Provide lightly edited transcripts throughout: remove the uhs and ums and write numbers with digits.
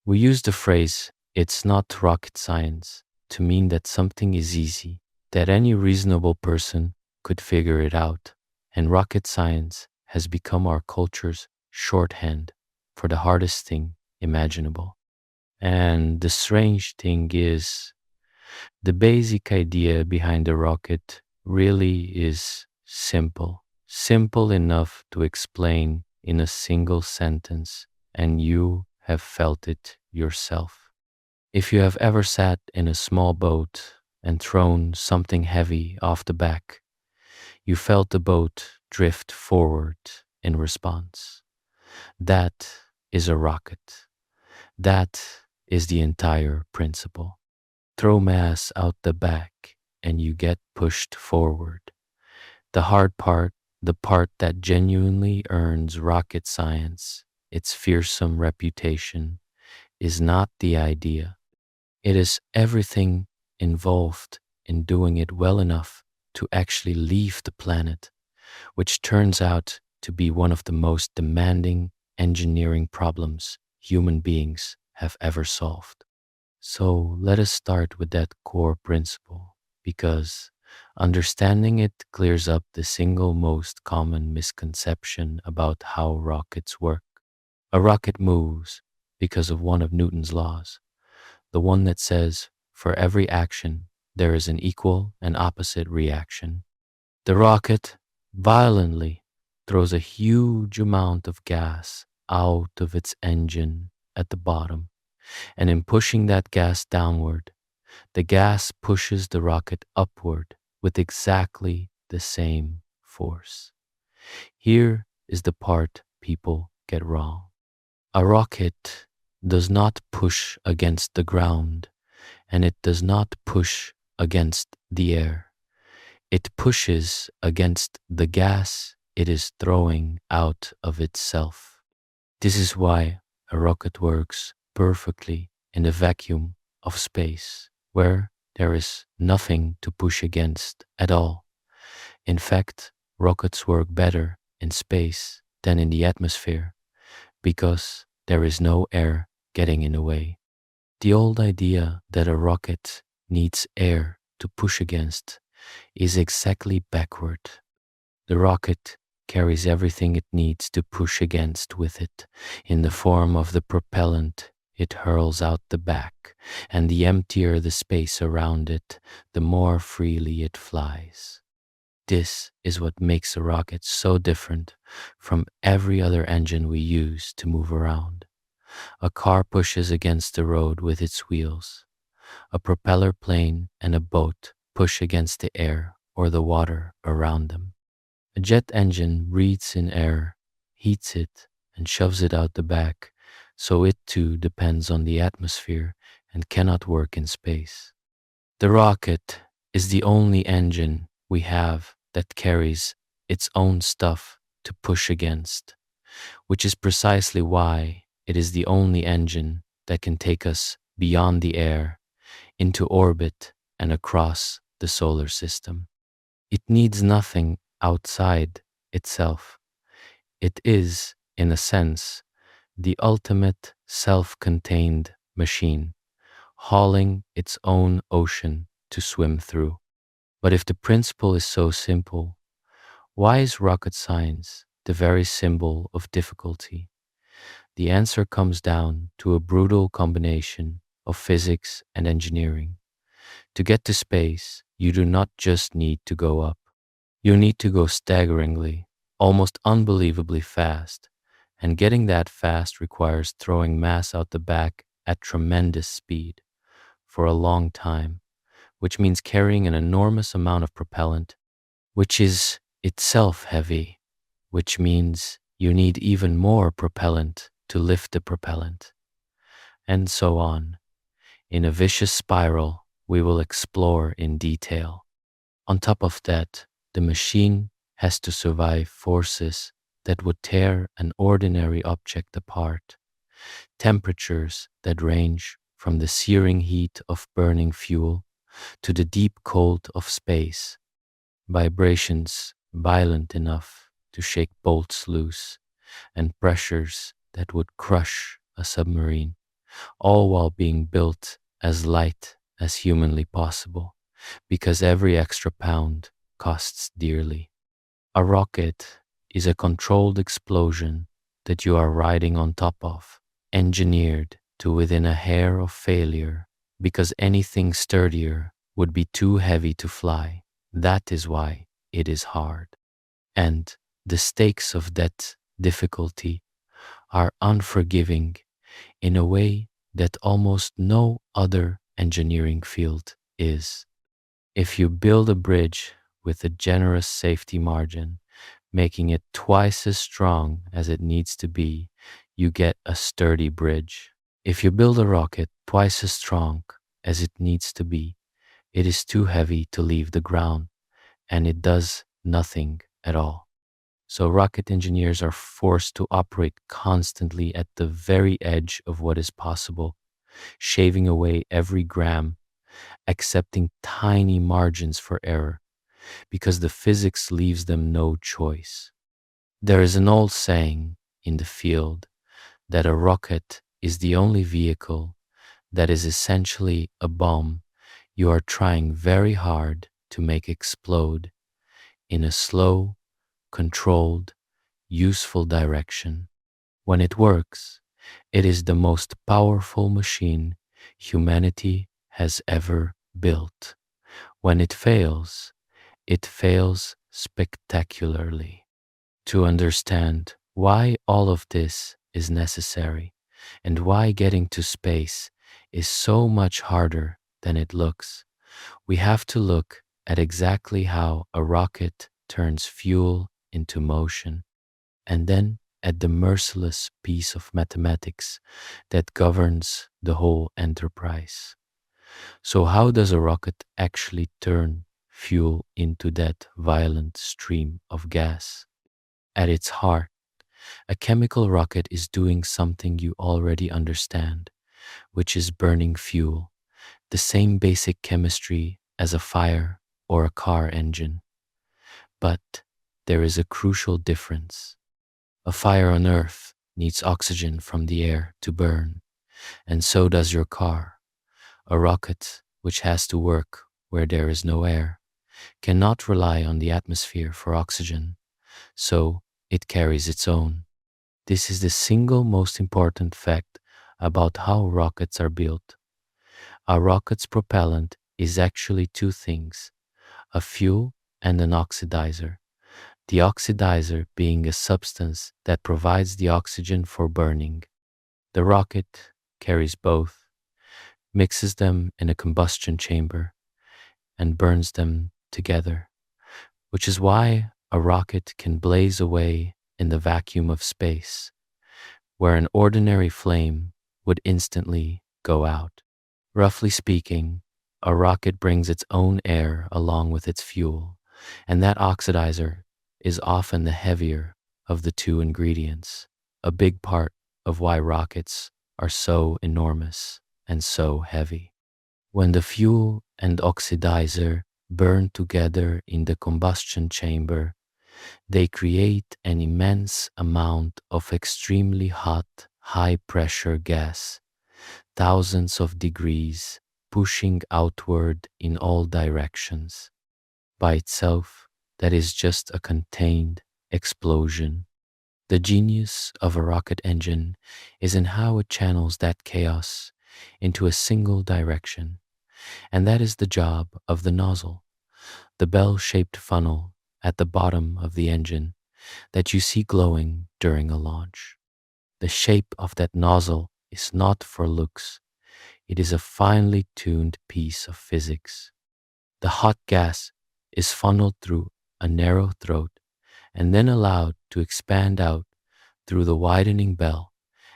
We use the phrase, it's not rocket science, to mean that something is easy, that any reasonable person could figure it out, and rocket science has become our culture's shorthand for the hardest thing imaginable. And the strange thing is, the basic idea behind the rocket really is simple. Simple enough to explain in a single sentence, and you have felt it yourself. If you have ever sat in a small boat and thrown something heavy off the back, you felt the boat drift forward in response. That is a rocket. That is the entire principle. Throw mass out the back and you get pushed forward. The hard part, the part that genuinely earns rocket science its fearsome reputation, is not the idea. It is everything involved in doing it well enough to actually leave the planet, which turns out to be one of the most demanding engineering problems human beings have ever solved. So let us start with that core principle, because understanding it clears up the single most common misconception about how rockets work. A rocket moves because of one of Newton's laws, the one that says for every action there is an equal and opposite reaction. The rocket violently throws a huge amount of gas out of its engine at the bottom, and in pushing that gas downward, the gas pushes the rocket upward with exactly the same force. Here is the part people get wrong. A rocket does not push against the ground, and it does not push against the air. It pushes against the gas it is throwing out of itself. This is why a rocket works perfectly in the vacuum of space, where there is nothing to push against at all. In fact, rockets work better in space than in the atmosphere because there is no air getting in the way. The old idea that a rocket needs air to push against is exactly backward. The rocket carries everything it needs to push against with it in the form of the propellant it hurls out the back, and the emptier the space around it, the more freely it flies. This is what makes a rocket so different from every other engine we use to move around. A car pushes against the road with its wheels. A propeller plane and a boat push against the air or the water around them. A jet engine breathes in air, heats it, and shoves it out the back, so it too depends on the atmosphere and cannot work in space. The rocket is the only engine we have that carries its own stuff to push against, which is precisely why it is the only engine that can take us beyond the air, into orbit and across the solar system. It needs nothing outside itself. It is, in a sense, the ultimate self-contained machine, hauling its own ocean to swim through. But if the principle is so simple, why is rocket science the very symbol of difficulty? The answer comes down to a brutal combination of physics and engineering. To get to space, you do not just need to go up. You need to go staggeringly, almost unbelievably fast, and getting that fast requires throwing mass out the back at tremendous speed for a long time, which means carrying an enormous amount of propellant, which is itself heavy, which means you need even more propellant to lift the propellant, and so on. In a vicious spiral we will explore in detail. On top of that, the machine has to survive forces that would tear an ordinary object apart, temperatures that range from the searing heat of burning fuel to the deep cold of space, vibrations violent enough to shake bolts loose, and pressures that would crush a submarine. all while being built as light as humanly possible, because every extra pound costs dearly. A rocket is a controlled explosion that you are riding on top of, engineered to within a hair of failure, because anything sturdier would be too heavy to fly. That is why it is hard. And the stakes of that difficulty are unforgiving in a way that almost no other engineering field is. If you build a bridge with a generous safety margin, making it twice as strong as it needs to be, you get a sturdy bridge. If you build a rocket twice as strong as it needs to be, it is too heavy to leave the ground and it does nothing at all. So rocket engineers are forced to operate constantly at the very edge of what is possible, shaving away every gram, accepting tiny margins for error, because the physics leaves them no choice. There is an old saying in the field that a rocket is the only vehicle that is essentially a bomb you are trying very hard to make explode in a slow, controlled, useful direction. When it works, it is the most powerful machine humanity has ever built. When it fails spectacularly. To understand why all of this is necessary and why getting to space is so much harder than it looks, we have to look at exactly how a rocket turns fuel into motion, and then at the merciless piece of mathematics that governs the whole enterprise. So, how does a rocket actually turn fuel into that violent stream of gas? At its heart, a chemical rocket is doing something you already understand, which is burning fuel, the same basic chemistry as a fire or a car engine. But there is a crucial difference. A fire on Earth needs oxygen from the air to burn, and so does your car. A rocket, which has to work where there is no air, cannot rely on the atmosphere for oxygen, so it carries its own. This is the single most important fact about how rockets are built. A rocket's propellant is actually two things: a fuel and an oxidizer. The oxidizer being a substance that provides the oxygen for burning. The rocket carries both, mixes them in a combustion chamber, and burns them together, which is why a rocket can blaze away in the vacuum of space, where an ordinary flame would instantly go out. Roughly speaking, a rocket brings its own air along with its fuel, and that oxidizer is often the heavier of the two ingredients, a big part of why rockets are so enormous and so heavy. When the fuel and oxidizer burn together in the combustion chamber, they create an immense amount of extremely hot, high-pressure gas, thousands of degrees, pushing outward in all directions. By itself, that is just a contained explosion. The genius of a rocket engine is in how it channels that chaos into a single direction, and that is the job of the nozzle, the bell-shaped funnel at the bottom of the engine that you see glowing during a launch. The shape of that nozzle is not for looks, it is a finely tuned piece of physics. The hot gas is funneled through a narrow throat and then allowed to expand out through the widening bell,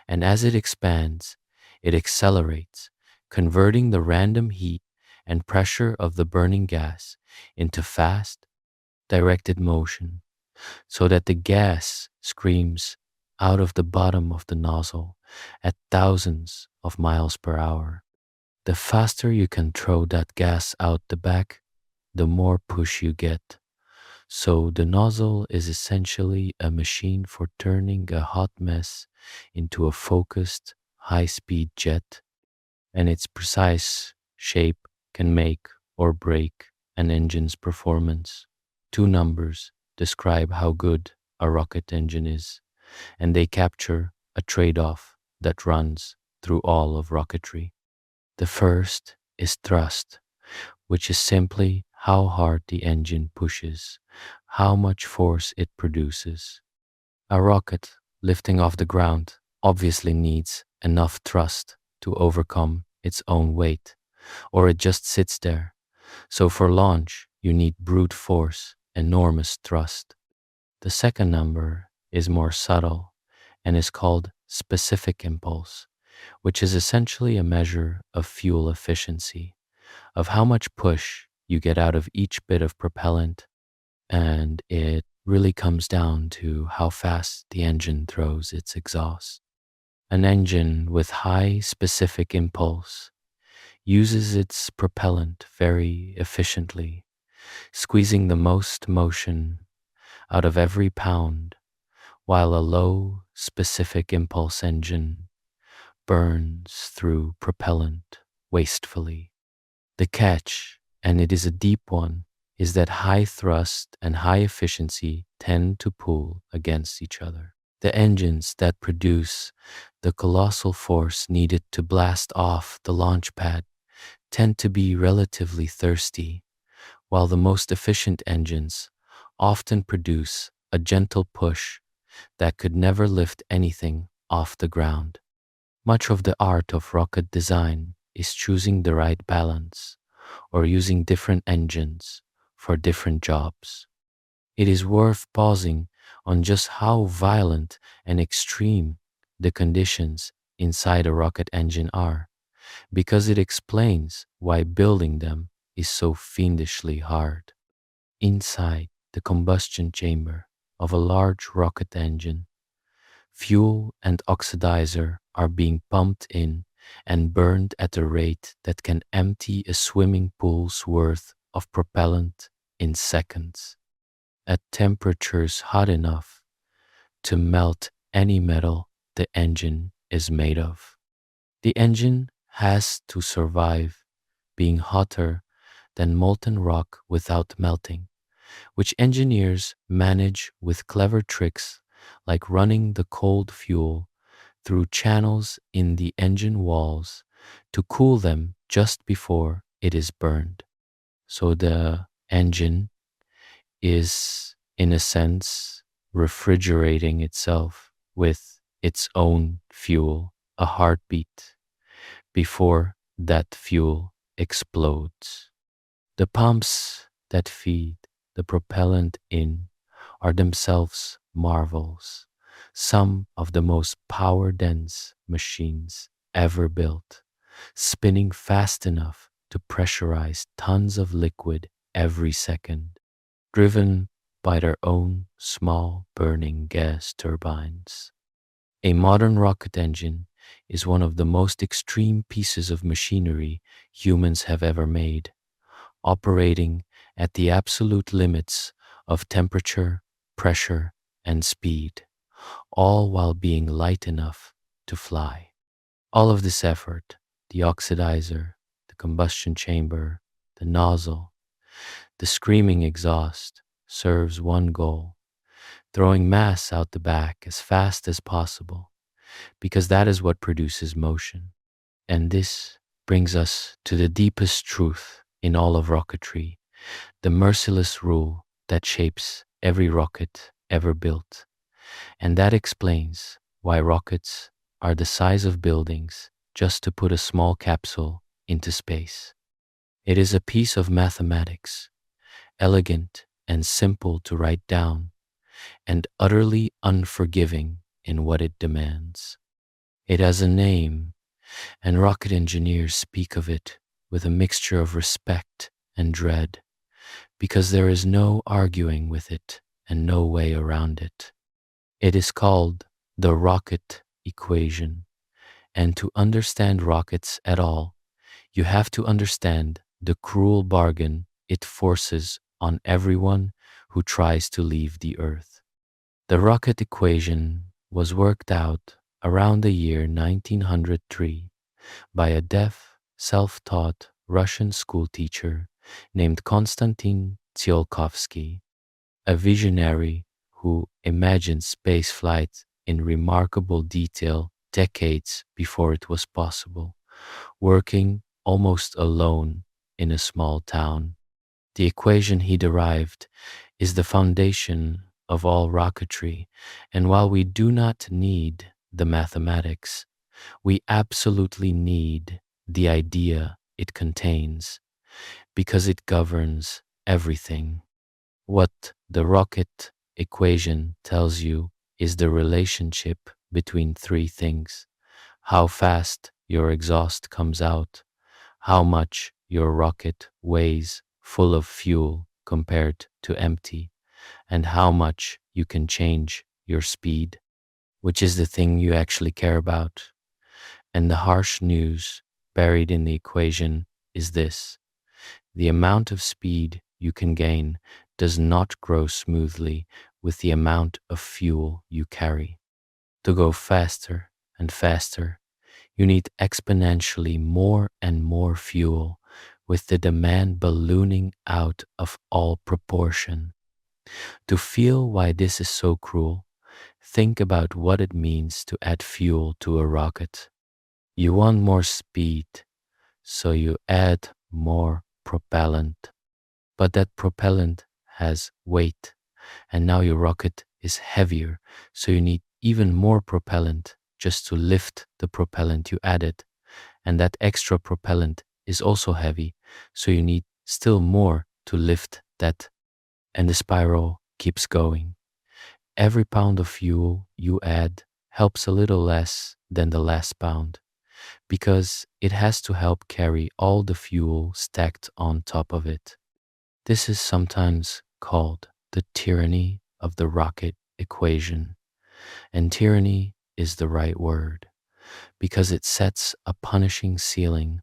and as it expands, it accelerates, converting the random heat and pressure of the burning gas into fast, directed motion, so that the gas screams out of the bottom of the nozzle at thousands of miles per hour. The faster you can throw that gas out the back, the more push you get. So the nozzle is essentially a machine for turning a hot mess into a focused, high-speed jet, and its precise shape can make or break an engine's performance. Two numbers describe how good a rocket engine is, and they capture a trade-off that runs through all of rocketry. The first is thrust, which is simply how hard the engine pushes, how much force it produces. A rocket lifting off the ground obviously needs enough thrust to overcome its own weight, or it just sits there. So for launch, you need brute force, enormous thrust. The second number is more subtle and is called specific impulse, which is essentially a measure of fuel efficiency, of how much push you get out of each bit of propellant, and it really comes down to how fast the engine throws its exhaust. An engine with high specific impulse uses its propellant very efficiently, squeezing the most motion out of every pound, while a low specific impulse engine burns through propellant wastefully. The catch, and it is a deep one, is that high thrust and high efficiency tend to pull against each other. The engines that produce the colossal force needed to blast off the launch pad tend to be relatively thirsty, while the most efficient engines often produce a gentle push that could never lift anything off the ground. Much of the art of rocket design is choosing the right balance or using different engines for different jobs. It is worth pausing on just how violent and extreme the conditions inside a rocket engine are, because it explains why building them is so fiendishly hard. Inside the combustion chamber of a large rocket engine, fuel and oxidizer are being pumped in and burned at a rate that can empty a swimming pool's worth of propellant in seconds, at temperatures hot enough to melt any metal the engine is made of. The engine has to survive being hotter than molten rock without melting, which engineers manage with clever tricks like running the cold fuel through channels in the engine walls to cool them just before it is burned. So the engine is, in a sense, refrigerating itself with its own fuel, a heartbeat, before that fuel explodes. The pumps that feed the propellant in are themselves marvels, some of the most power-dense machines ever built, spinning fast enough to pressurize tons of liquid every second, driven by their own small burning gas turbines. A modern rocket engine is one of the most extreme pieces of machinery humans have ever made, operating at the absolute limits of temperature, pressure, and speed, all while being light enough to fly. All of this effort, the oxidizer, the combustion chamber, the nozzle, the screaming exhaust, serves one goal: throwing mass out the back as fast as possible, because that is what produces motion. And this brings us to the deepest truth in all of rocketry, the merciless rule that shapes every rocket ever built. And that explains why rockets are the size of buildings just to put a small capsule into space. It is a piece of mathematics, elegant and simple to write down, and utterly unforgiving in what it demands. It has a name, and rocket engineers speak of it with a mixture of respect and dread, because there is no arguing with it and no way around it. It is called the rocket equation, and to understand rockets at all, you have to understand the cruel bargain it forces on everyone who tries to leave the Earth. The rocket equation was worked out around the year 1903 by a deaf, self-taught Russian schoolteacher named Konstantin Tsiolkovsky, a visionary who imagined spaceflight in remarkable detail decades before it was possible, working almost alone in a small town. The equation he derived is the foundation of all rocketry, and while we do not need the mathematics, we absolutely need the idea it contains because it governs everything. What the rocket equation tells you is the relationship between three things: how fast your exhaust comes out, how much your rocket weighs full of fuel compared to empty, and how much you can change your speed, which is the thing you actually care about. And the harsh news buried in the equation is this: the amount of speed you can gain does not grow smoothly with the amount of fuel you carry. To go faster and faster, you need exponentially more and more fuel, with the demand ballooning out of all proportion. To feel why this is so cruel, think about what it means to add fuel to a rocket. You want more speed, so you add more propellant. But that propellant has weight, and now your rocket is heavier, so you need even more propellant just to lift the propellant you added. And that extra propellant is also heavy, so you need still more to lift that. And the spiral keeps going. Every pound of fuel you add helps a little less than the last pound, because it has to help carry all the fuel stacked on top of it. This is sometimes called the tyranny of the rocket equation. And tyranny is the right word, because it sets a punishing ceiling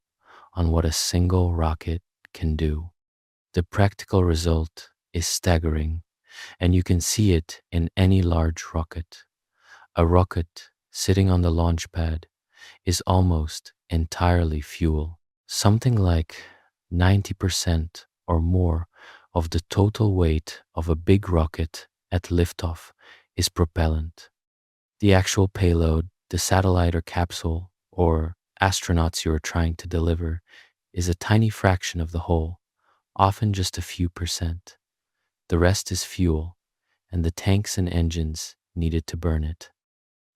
on what a single rocket can do. The practical result is staggering, and you can see it in any large rocket. A rocket sitting on the launch pad is almost entirely fuel. Something like 90% or more of the total weight of a big rocket at liftoff is propellant. The actual payload, the satellite or capsule, or astronauts you are trying to deliver, is a tiny fraction of the whole, often just a few percent. The rest is fuel, and the tanks and engines needed to burn it.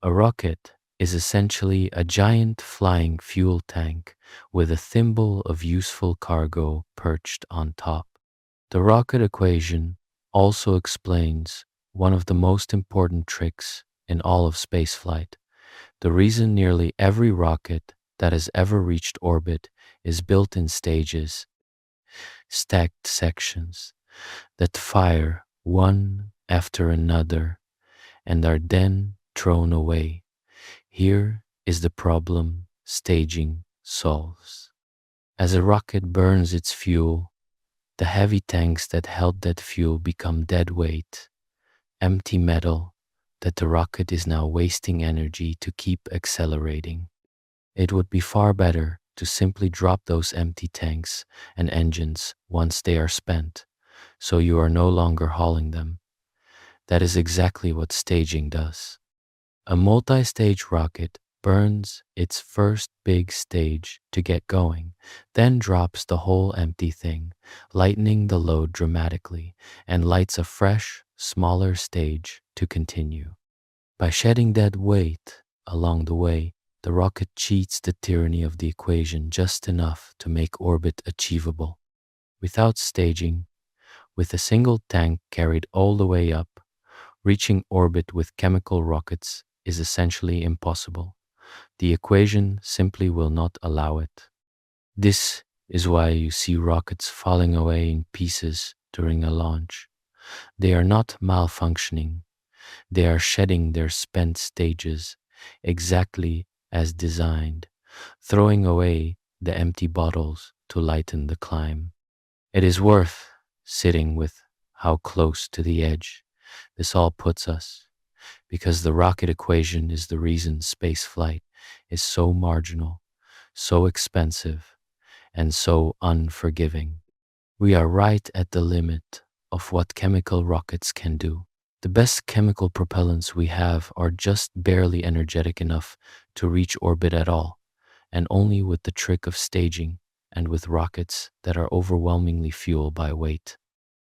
A rocket is essentially a giant flying fuel tank with a thimble of useful cargo perched on top. The rocket equation also explains one of the most important tricks in all of spaceflight. The reason nearly every rocket that has ever reached orbit is built in stages, stacked sections that fire one after another and are then thrown away. Here is the problem staging solves. As a rocket burns its fuel, the heavy tanks that held that fuel become dead weight, empty metal that the rocket is now wasting energy to keep accelerating. It would be far better to simply drop those empty tanks and engines once they are spent, so you are no longer hauling them. That is exactly what staging does. A multi-stage rocket burns its first big stage to get going, then drops the whole empty thing, lightening the load dramatically, and lights a fresh, smaller stage to continue. By shedding dead weight along the way, the rocket cheats the tyranny of the equation just enough to make orbit achievable. Without staging, with a single tank carried all the way up, reaching orbit with chemical rockets is essentially impossible. The equation simply will not allow it. This is why you see rockets falling away in pieces during a launch. They are not malfunctioning. They are shedding their spent stages exactly as designed, throwing away the empty bottles to lighten the climb. It is worth sitting with how close to the edge this all puts us. because the rocket equation is the reason spaceflight is so marginal, so expensive, and so unforgiving. We are right at the limit of what chemical rockets can do. The best chemical propellants we have are just barely energetic enough to reach orbit at all, and only with the trick of staging and with rockets that are overwhelmingly fueled by weight.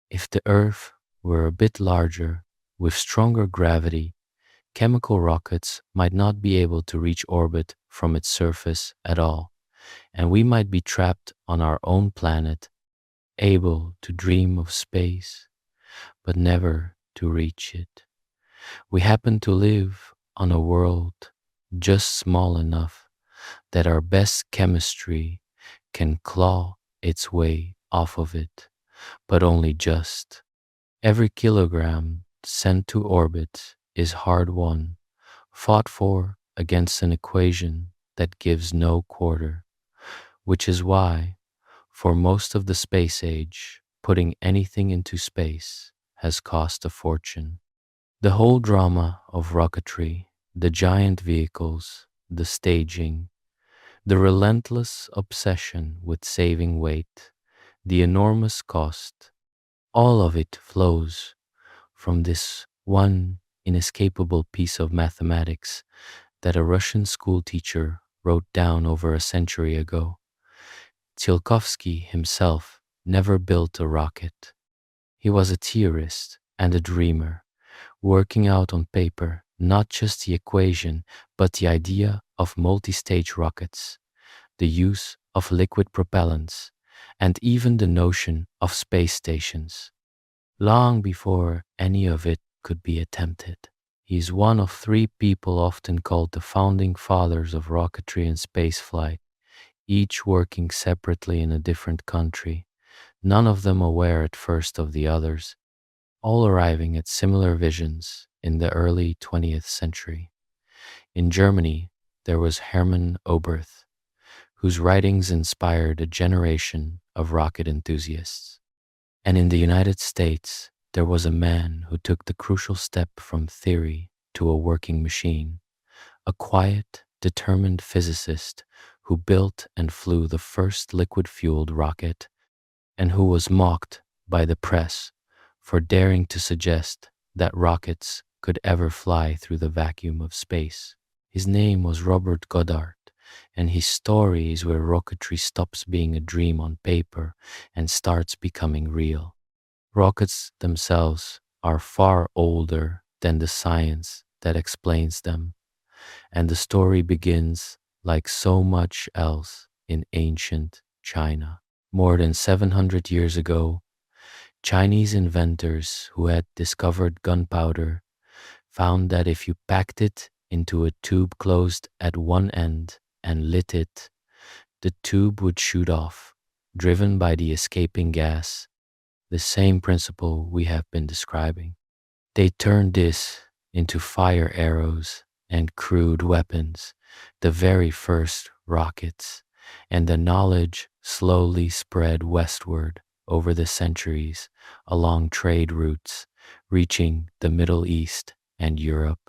If the Earth were a bit larger, with stronger gravity, chemical rockets might not be able to reach orbit from its surface at all, and we might be trapped on our own planet, able to dream of space, but never to reach it. We happen to live on a world just small enough that our best chemistry can claw its way off of it, but only just. Every kilogram sent to orbit is hard won, fought for against an equation that gives no quarter, which is why, for most of the space age, putting anything into space has cost a fortune. The whole drama of rocketry, the giant vehicles, the staging, the relentless obsession with saving weight, the enormous cost, all of it flows from this one inescapable piece of mathematics that a Russian schoolteacher wrote down over a century ago. Tsiolkovsky himself never built a rocket. He was a theorist and a dreamer, working out on paper not just the equation, but the idea of multi-stage rockets, the use of liquid propellants, and even the notion of space stations, long before any of it could be attempted. He is one of three people often called the founding fathers of rocketry and spaceflight, each working separately in a different country, none of them aware at first of the others, all arriving at similar visions in the early 20th century. In Germany, there was Hermann Oberth, whose writings inspired a generation of rocket enthusiasts. And in the United States, there was a man who took the crucial step from theory to a working machine, a quiet, determined physicist who built and flew the first liquid-fueled rocket, and who was mocked by the press for daring to suggest that rockets could ever fly through the vacuum of space. His name was Robert Goddard, and his story is where rocketry stops being a dream on paper and starts becoming real. Rockets themselves are far older than the science that explains them, and the story begins, like so much else, in ancient China. More than 700 years ago, Chinese inventors who had discovered gunpowder found that if you packed it into a tube closed at one end and lit it, the tube would shoot off, driven by the escaping gas, the same principle we have been describing. They turned this into fire arrows and crude weapons, the very first rockets, and the knowledge slowly spread westward over the centuries along trade routes, reaching the Middle East and Europe.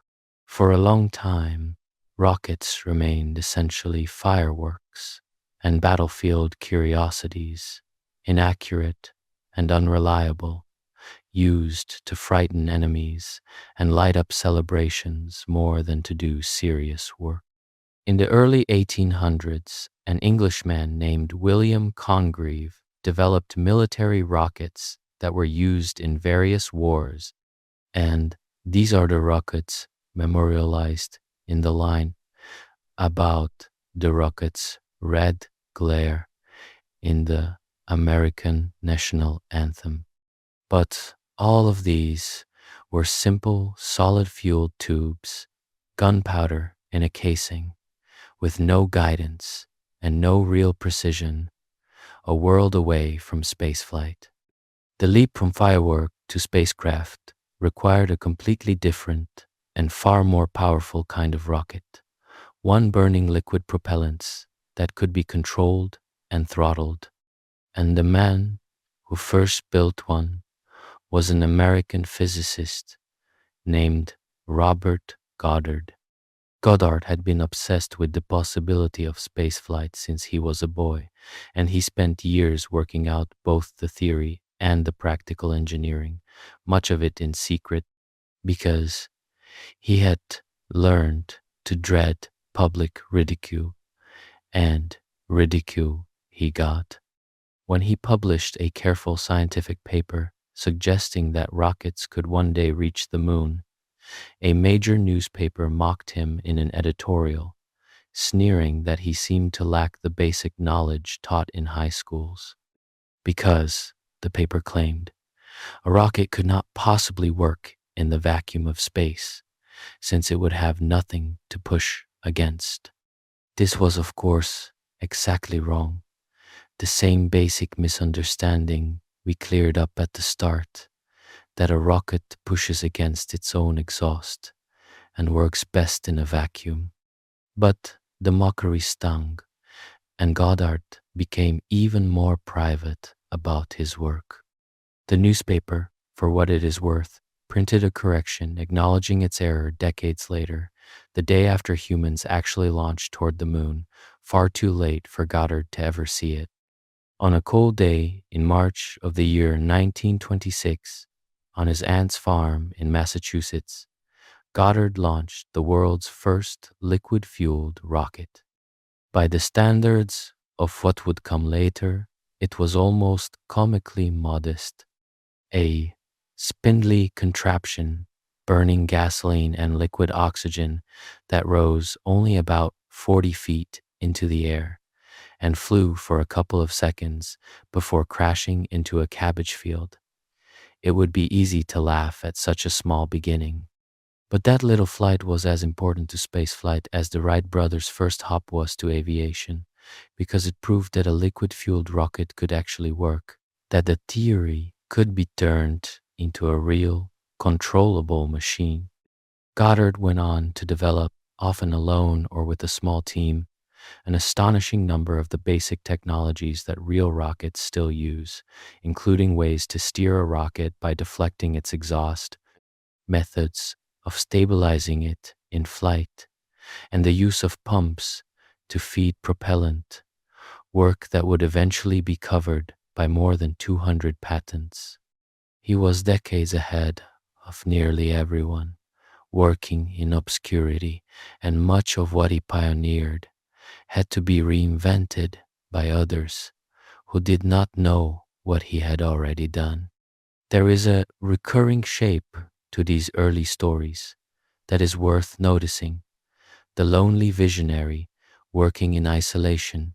For a long time, rockets remained essentially fireworks and battlefield curiosities, inaccurate and unreliable, used to frighten enemies and light up celebrations more than to do serious work. In the early 1800s, an Englishman named William Congreve developed military rockets that were used in various wars, and these are the rockets memorialized in the line about the rocket's red glare in the American national anthem. But all of these were simple, solid-fueled tubes, gunpowder in a casing, with no guidance and no real precision, a world away from spaceflight. The leap from firework to spacecraft required a completely different and far more powerful kind of rocket, one burning liquid propellants that could be controlled and throttled. And the man who first built one was an American physicist named Robert Goddard. Goddard had been obsessed with the possibility of spaceflight since he was a boy, and he spent years working out both the theory and the practical engineering, much of it in secret because he had learned to dread public ridicule, and ridicule he got. When he published a careful scientific paper suggesting that rockets could one day reach the moon, a major newspaper mocked him in an editorial, sneering that he seemed to lack the basic knowledge taught in high schools. Because, the paper claimed, a rocket could not possibly work in the vacuum of space, since it would have nothing to push against. This was, of course, exactly wrong. The same basic misunderstanding we cleared up at the start, that a rocket pushes against its own exhaust and works best in a vacuum. But the mockery stung, and Goddard became even more private about his work. The newspaper, for what it is worth, printed a correction acknowledging its error decades later, the day after humans actually launched toward the moon, far too late for Goddard to ever see it. On a cold day in March of the year 1926, on his aunt's farm in Massachusetts, Goddard launched the world's first liquid-fueled rocket. By the standards of what would come later, it was almost comically modest. A spindly contraption burning gasoline and liquid oxygen that rose only about 40 feet into the air and flew for a couple of seconds before crashing into a cabbage field. It would be easy to laugh at such a small beginning. But that little flight was as important to spaceflight as the Wright brothers' first hop was to aviation, because it proved that a liquid-fueled rocket could actually work, that the theory could be turned into a real, controllable machine. Goddard went on to develop, often alone or with a small team, an astonishing number of the basic technologies that real rockets still use, including ways to steer a rocket by deflecting its exhaust, methods of stabilizing it in flight, and the use of pumps to feed propellant, work that would eventually be covered by more than 200 patents. He was decades ahead of nearly everyone, working in obscurity, and much of what he pioneered had to be reinvented by others who did not know what he had already done. There is a recurring shape to these early stories that is worth noticing: the lonely visionary working in isolation,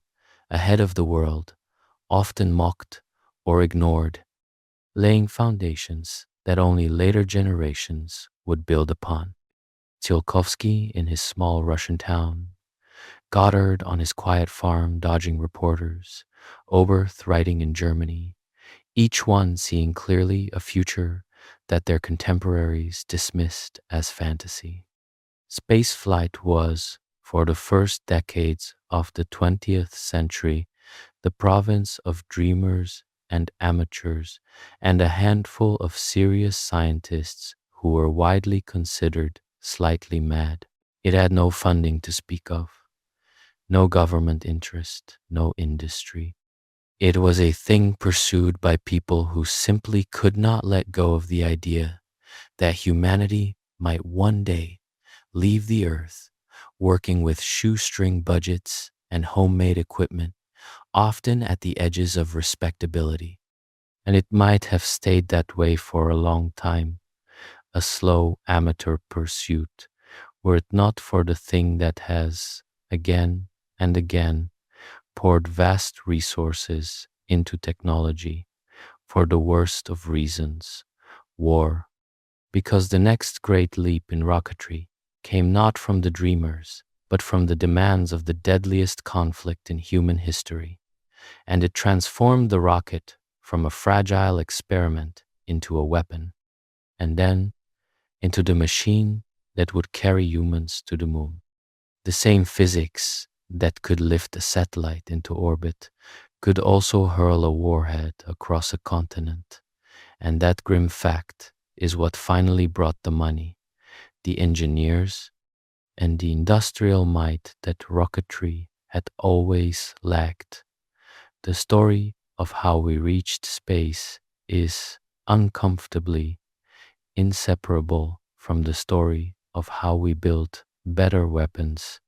ahead of the world, often mocked or ignored, laying foundations that only later generations would build upon. Tsiolkovsky in his small Russian town, Goddard on his quiet farm dodging reporters, Oberth writing in Germany, each one seeing clearly a future that their contemporaries dismissed as fantasy. Spaceflight was, for the first decades of the 20th century, the province of dreamers and amateurs and a handful of serious scientists who were widely considered slightly mad. It had no funding to speak of, no government interest, no industry. It was a thing pursued by people who simply could not let go of the idea that humanity might one day leave the earth working with shoestring budgets and homemade equipment, often at the edges of respectability. And it might have stayed that way for a long time, a slow amateur pursuit, were it not for the thing that has, again and again, poured vast resources into technology for the worst of reasons: war. Because the next great leap in rocketry came not from the dreamers, but from the demands of the deadliest conflict in human history, and it transformed the rocket from a fragile experiment into a weapon, and then into the machine that would carry humans to the moon. The same physics that could lift a satellite into orbit could also hurl a warhead across a continent, and that grim fact is what finally brought the money the engineers, and the industrial might that rocketry had always lacked. The story of how we reached space is uncomfortably inseparable from the story of how we built better weapons,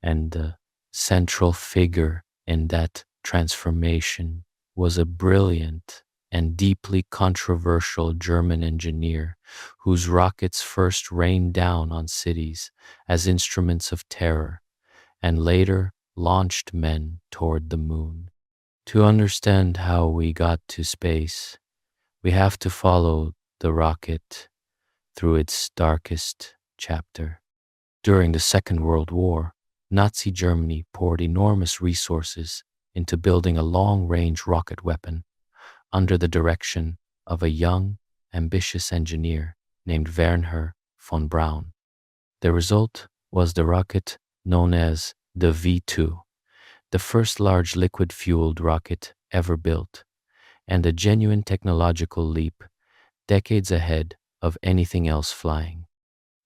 and the central figure in that transformation was a brilliant and deeply controversial German engineer whose rockets first rained down on cities as instruments of terror and later launched men toward the moon. To understand how we got to space, we have to follow the rocket through its darkest chapter. During the Second World War, Nazi Germany poured enormous resources into building a long-range rocket weapon under the direction of a young, ambitious engineer named Wernher von Braun. The result was the rocket known as the V-2, the first large liquid-fueled rocket ever built, and a genuine technological leap decades ahead of anything else flying.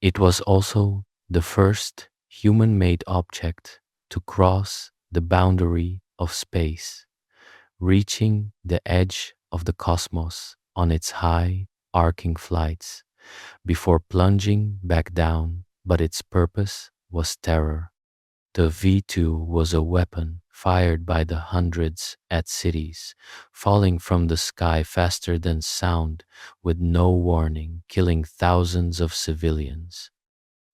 It was also the first human-made object to cross the boundary of space, reaching the edge of the cosmos on its high, arcing flights before plunging back down, but its purpose was terror. The V-2 was a weapon fired by the hundreds at cities, falling from the sky faster than sound with no warning, killing thousands of civilians.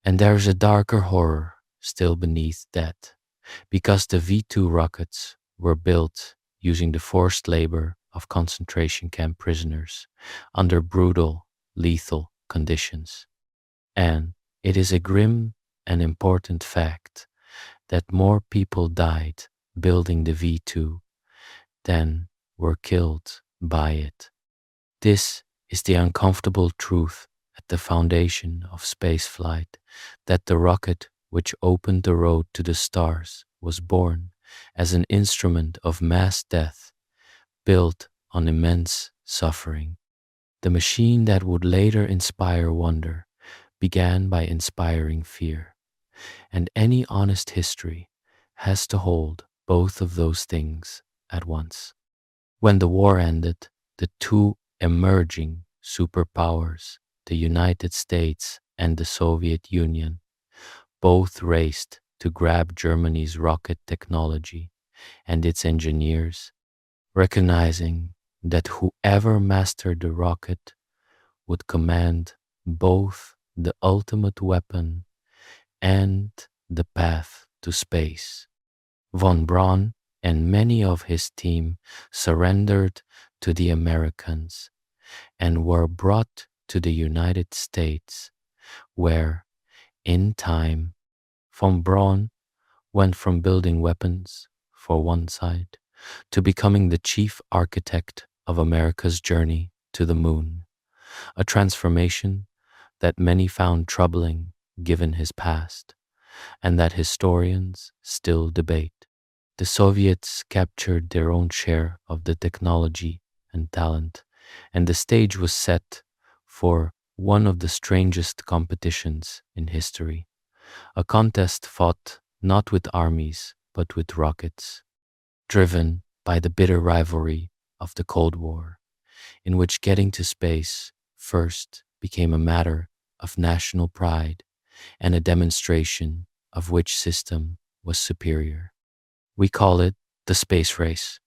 And there's a darker horror still beneath that, because the V-2 rockets were built using the forced labor of concentration camp prisoners under brutal, lethal conditions. And it is a grim and important fact that more people died building the V-2 than were killed by it. This is the uncomfortable truth at the foundation of spaceflight, that the rocket which opened the road to the stars was born as an instrument of mass death, built on immense suffering. The machine that would later inspire wonder began by inspiring fear, and any honest history has to hold both of those things at once. When the war ended, the two emerging superpowers, the United States and the Soviet Union, both raced to grab Germany's rocket technology and its engineers, recognizing that whoever mastered the rocket would command both the ultimate weapon and the path to space. Von Braun and many of his team surrendered to the Americans and were brought to the United States, where, in time, von Braun went from building weapons for one side to becoming the chief architect of America's journey to the moon, a transformation that many found troubling given his past, and that historians still debate. The Soviets captured their own share of the technology and talent, and the stage was set for one of the strangest competitions in history, a contest fought not with armies but with rockets, driven by the bitter rivalry of the Cold War, in which getting to space first became a matter of national pride and a demonstration of which system was superior. We call it the space race,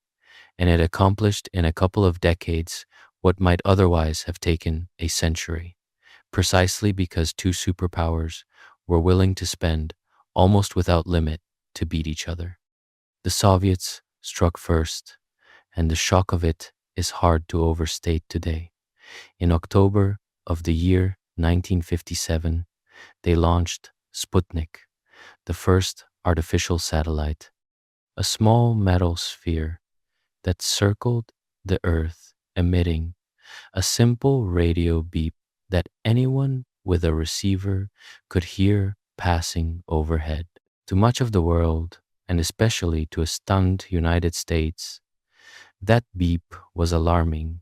and it accomplished in a couple of decades what might otherwise have taken a century, precisely because two superpowers were willing to spend almost without limit to beat each other. The Soviets struck first, and the shock of it is hard to overstate today. In October of the year 1957, they launched Sputnik, the first artificial satellite, a small metal sphere that circled the Earth, emitting a simple radio beep that anyone with a receiver could hear passing overhead. To much of the world, and especially to a stunned United States, that beep was alarming,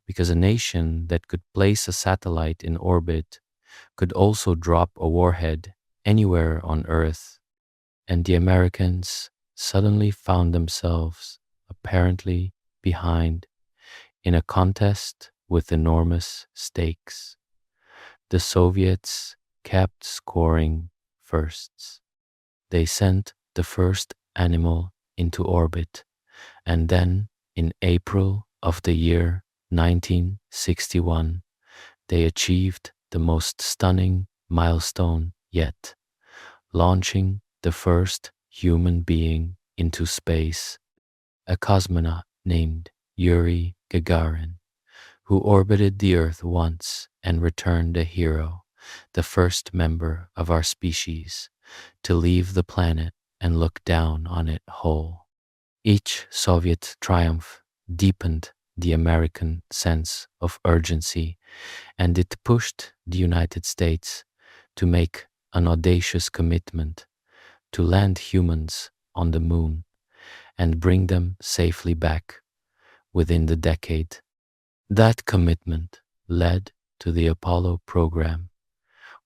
because a nation that could place a satellite in orbit could also drop a warhead anywhere on Earth, and the Americans suddenly found themselves apparently behind in a contest with enormous stakes. The Soviets kept scoring firsts. They sent the first animal into orbit, and then in April of the year 1961, they achieved the most stunning milestone yet, launching the first human being into space, a cosmonaut named Yuri Gagarin, who orbited the Earth once and returned a hero, the first member of our species to leave the planet and look down on it whole. Each Soviet triumph deepened the American sense of urgency, and it pushed the United States to make an audacious commitment to land humans on the moon and bring them safely back within the decade. That commitment led to the Apollo program,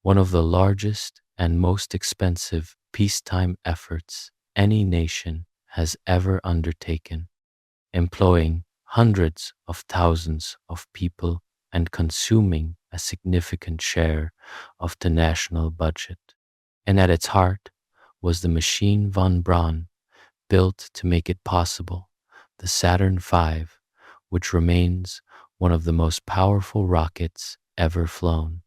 one of the largest and most expensive peacetime efforts any nation has ever undertaken, employing hundreds of thousands of people and consuming a significant share of the national budget. And at its heart was the machine von Braun, built to make it possible, the Saturn V, which remains one of the most powerful rockets ever flown.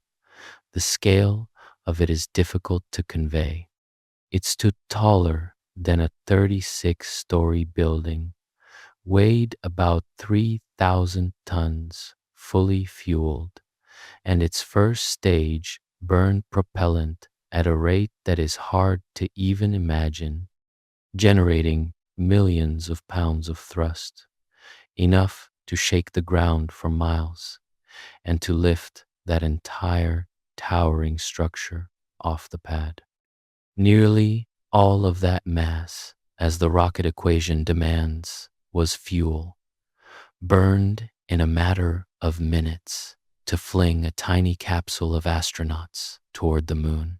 The scale of it is difficult to convey. It stood taller than a 36-story building, weighed about 3,000 tons, fully fueled, and its first stage burned propellant at a rate that is hard to even imagine, generating millions of pounds of thrust, enough to shake the ground for miles and to lift that entire towering structure off the pad. Nearly all of that mass, as the rocket equation demands, was fuel, burned in a matter of minutes to fling a tiny capsule of astronauts toward the moon.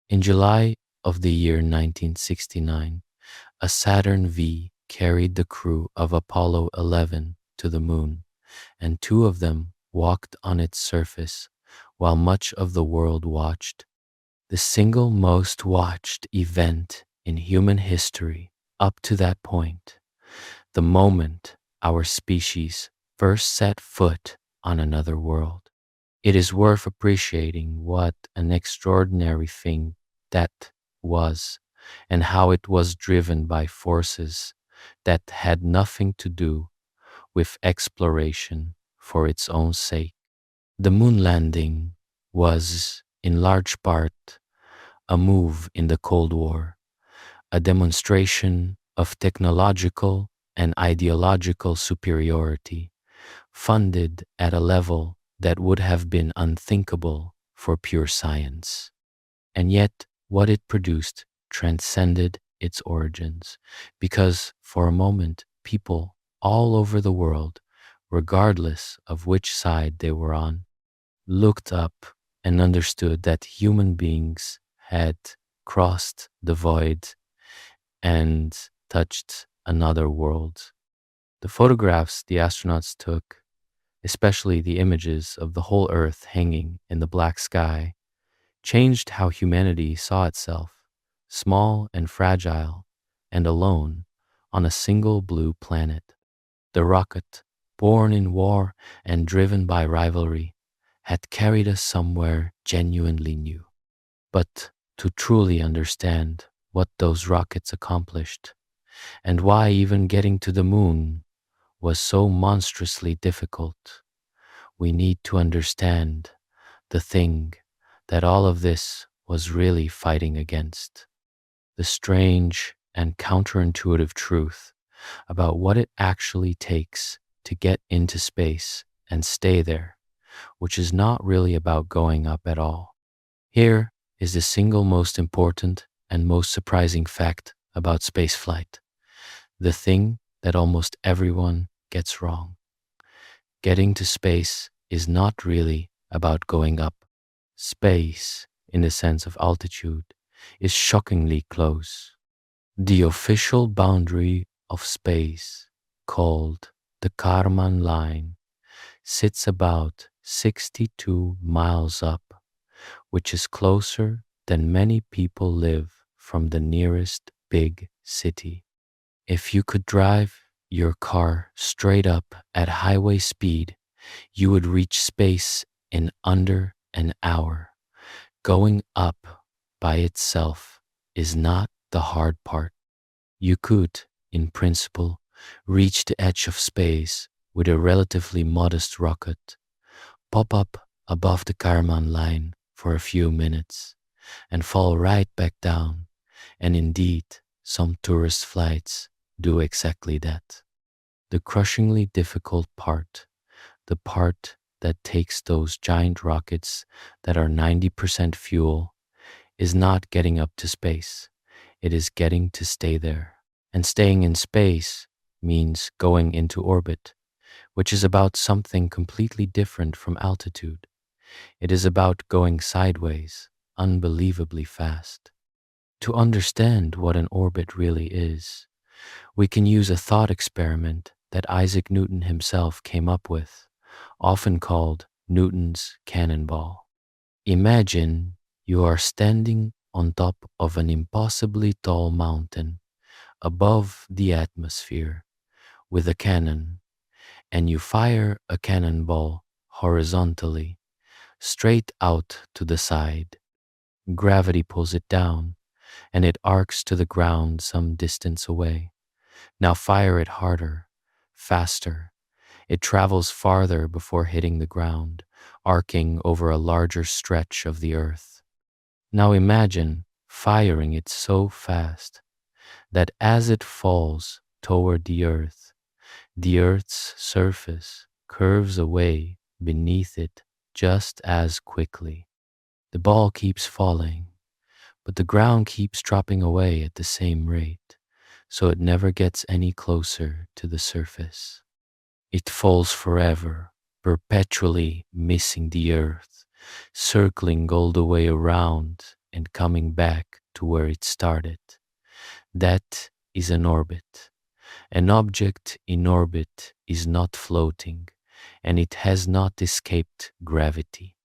In July of the year 1969, a Saturn V carried the crew of Apollo 11 to the moon, and two of them walked on its surface while much of the world watched. The single most watched event in human history up to that point, the moment our species first set foot on another world. It is worth appreciating what an extraordinary thing that was, and how it was driven by forces that had nothing to do with exploration for its own sake. The moon landing was, in large part, a move in the Cold War, a demonstration of technological and ideological superiority, funded at a level that would have been unthinkable for pure science. And yet, what it produced transcended its origins, because for a moment, people all over the world, regardless of which side they were on, looked up and understood that human beings had crossed the void and touched another world. The photographs the astronauts took, especially the images of the whole Earth hanging in the black sky, changed how humanity saw itself, small and fragile and alone on a single blue planet. The rocket, born in war and driven by rivalry, had carried us somewhere genuinely new. But to truly understand what those rockets accomplished, and why even getting to the moon was so monstrously difficult, we need to understand the thing that all of this was really fighting against, the strange and counterintuitive truth about what it actually takes to get into space and stay there, which is not really about going up at all. Here is the single most important and most surprising fact about spaceflight, the thing that almost everyone gets wrong. Getting to space is not really about going up. Space, in the sense of altitude, is shockingly close. The official boundary of space, called the Kármán line, sits about 62 miles up, which is closer than many people live from the nearest big city. If you could drive your car straight up at highway speed, you would reach space in under an hour. Going up by itself is not the hard part. You could, in principle, reach the edge of space with a relatively modest rocket, pop up above the Kármán line for a few minutes, and fall right back down. And indeed, some tourist flights do exactly that. The crushingly difficult part, the part that takes those giant rockets that are 90% fuel, is not getting up to space. It is getting to stay there. And staying in space means going into orbit, which is about something completely different from altitude. It is about going sideways, unbelievably fast. To understand what an orbit really is, we can use a thought experiment that Isaac Newton himself came up with, often called Newton's cannonball. Imagine you are standing on top of an impossibly tall mountain above the atmosphere with a cannon, and you fire a cannonball horizontally, straight out to the side. Gravity pulls it down, and it arcs to the ground some distance away. Now fire it harder, faster. It travels farther before hitting the ground, arcing over a larger stretch of the earth. Now imagine firing it so fast that as it falls toward the earth's surface curves away beneath it just as quickly. The ball keeps falling, but the ground keeps dropping away at the same rate, so it never gets any closer to the surface. It falls forever, perpetually missing the earth, circling all the way around and coming back to where it started. That is an orbit. An object in orbit is not floating, and it has not escaped gravity.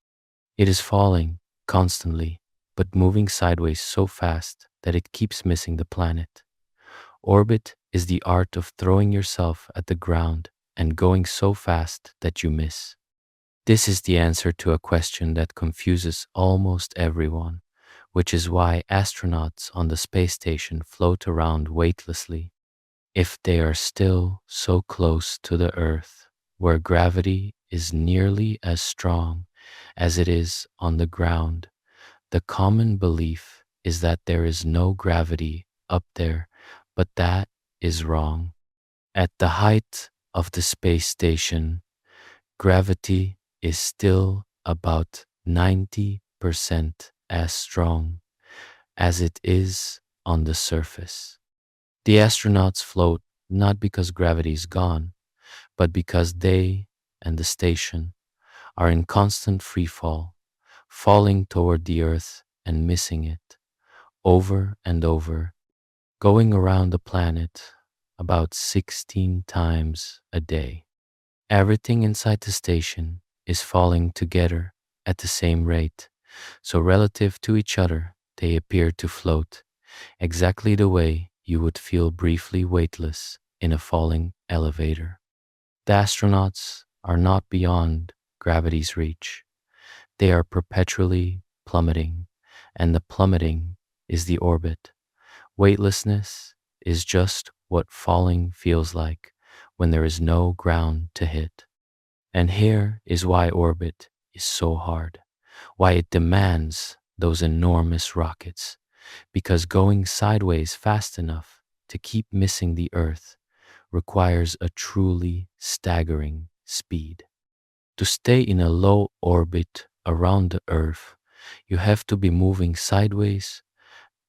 It is falling constantly, but moving sideways so fast that it keeps missing the planet. Orbit is the art of throwing yourself at the ground and going so fast that you miss. This is the answer to a question that confuses almost everyone, which is why astronauts on the space station float around weightlessly. If they are still so close to the Earth, where gravity is nearly as strong as it is on the ground, the common belief is that there is no gravity up there, but that is wrong. At the height of the space station, gravity is still about 90% as strong as it is on the surface. The astronauts float not because gravity is gone, but because they and the station are in constant free fall, falling toward the Earth and missing it, over and over, going around the planet about 16 times a day. Everything inside the station is falling together at the same rate, so relative to each other, they appear to float exactly the way you would feel briefly weightless in a falling elevator. The astronauts are not beyond gravity's reach. They are perpetually plummeting, and the plummeting is the orbit. Weightlessness is just what falling feels like when there is no ground to hit. And here is why orbit is so hard, why it demands those enormous rockets, because going sideways fast enough to keep missing the Earth requires a truly staggering speed. To stay in a low orbit around the Earth, you have to be moving sideways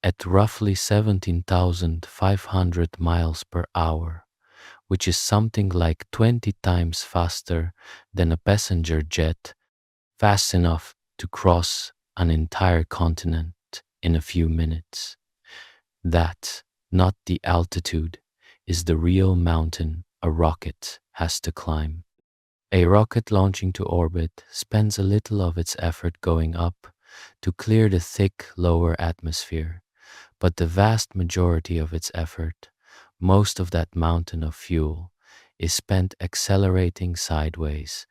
at roughly 17,500 miles per hour, which is something like 20 times faster than a passenger jet, fast enough to cross an entire continent in a few minutes. That, not the altitude, is the real mountain a rocket has to climb. A rocket launching to orbit spends a little of its effort going up to clear the thick lower atmosphere, but the vast majority of its effort, most of that mountain of fuel, is spent accelerating sideways,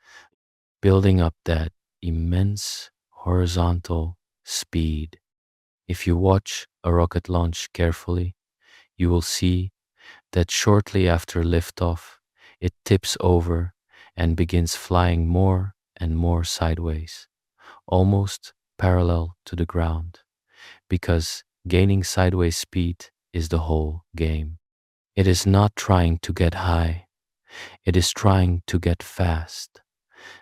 building up that immense horizontal speed. If you watch a rocket launch carefully, you will see that shortly after liftoff, it tips over and begins flying more and more sideways, almost parallel to the ground, because gaining sideways speed is the whole game. It is not trying to get high, it is trying to get fast.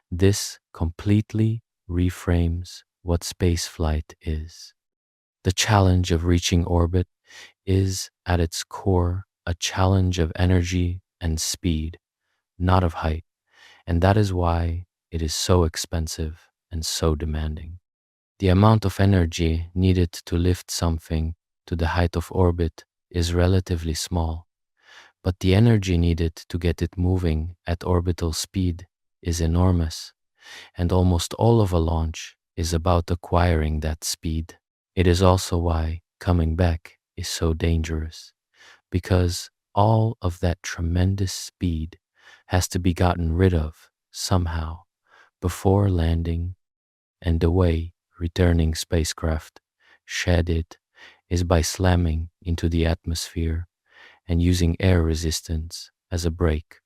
This completely reframes what spaceflight is. The challenge of reaching orbit is, at its core, a challenge of energy and speed, not of height, and that is why it is so expensive and so demanding. The amount of energy needed to lift something to the height of orbit is relatively small, but the energy needed to get it moving at orbital speed is enormous, and almost all of a launch is about acquiring that speed. It is also why coming back is so dangerous, because all of that tremendous speed has to be gotten rid of somehow before landing, and the way returning spacecraft shed it is by slamming into the atmosphere and using air resistance as a brake,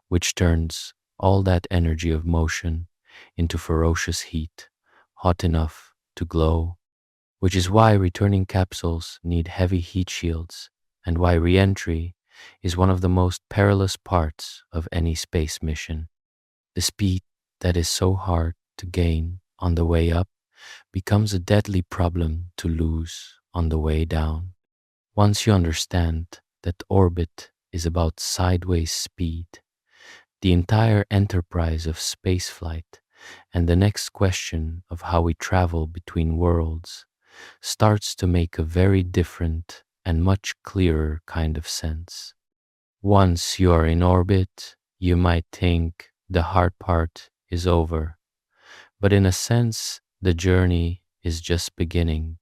which turns all that energy of motion into ferocious heat, hot enough to glow, which is why returning capsules need heavy heat shields and why re-entry is one of the most perilous parts of any space mission. The speed that is so hard to gain on the way up becomes a deadly problem to lose on the way down. Once you understand that orbit is about sideways speed, the entire enterprise of spaceflight and the next question of how we travel between worlds starts to make a very different and much clearer kind of sense. Once you are in orbit, you might think the hard part is over, but in a sense, the journey is just beginning,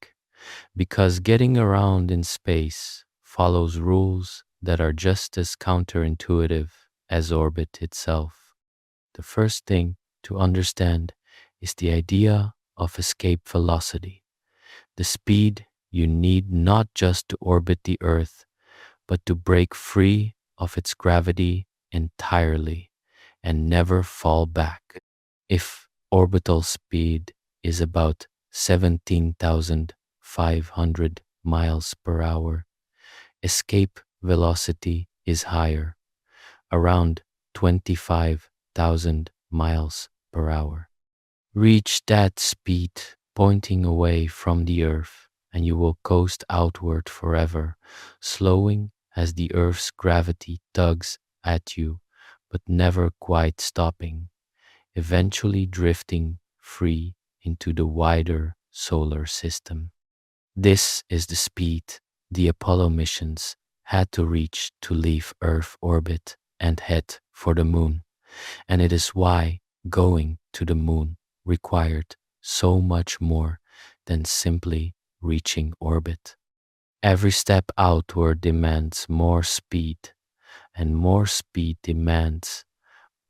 because getting around in space follows rules that are just as counterintuitive as orbit itself. The first thing to understand is the idea of escape velocity, the speed you need not just to orbit the Earth, but to break free of its gravity entirely and never fall back. If orbital speed is about 17,500 miles per hour, escape velocity is higher, around 25,000 miles per hour. Reach that speed pointing away from the Earth, and you will coast outward forever, slowing as the Earth's gravity tugs at you, but never quite stopping, eventually drifting free into the wider solar system. This is the speed the Apollo missions had to reach to leave Earth orbit and head for the moon, and it is why going to the moon required so much more than simply reaching orbit. Every step outward demands more speed, and more speed demands,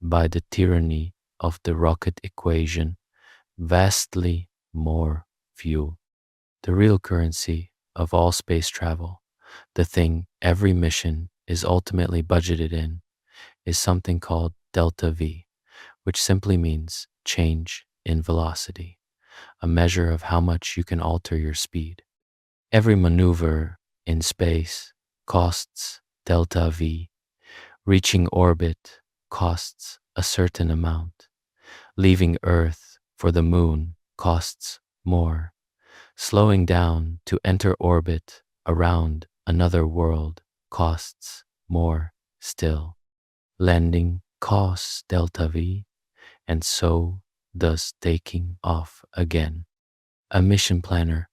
by the tyranny of the rocket equation, vastly more fuel. The real currency of all space travel, the thing every mission is ultimately budgeted in, is something called delta V, which simply means change in velocity, a measure of how much you can alter your speed. Every maneuver in space costs delta V. Reaching orbit costs a certain amount. Leaving Earth for the moon costs more. Slowing down to enter orbit around another world costs more still. Landing costs delta V, and so does taking off again. A mission planner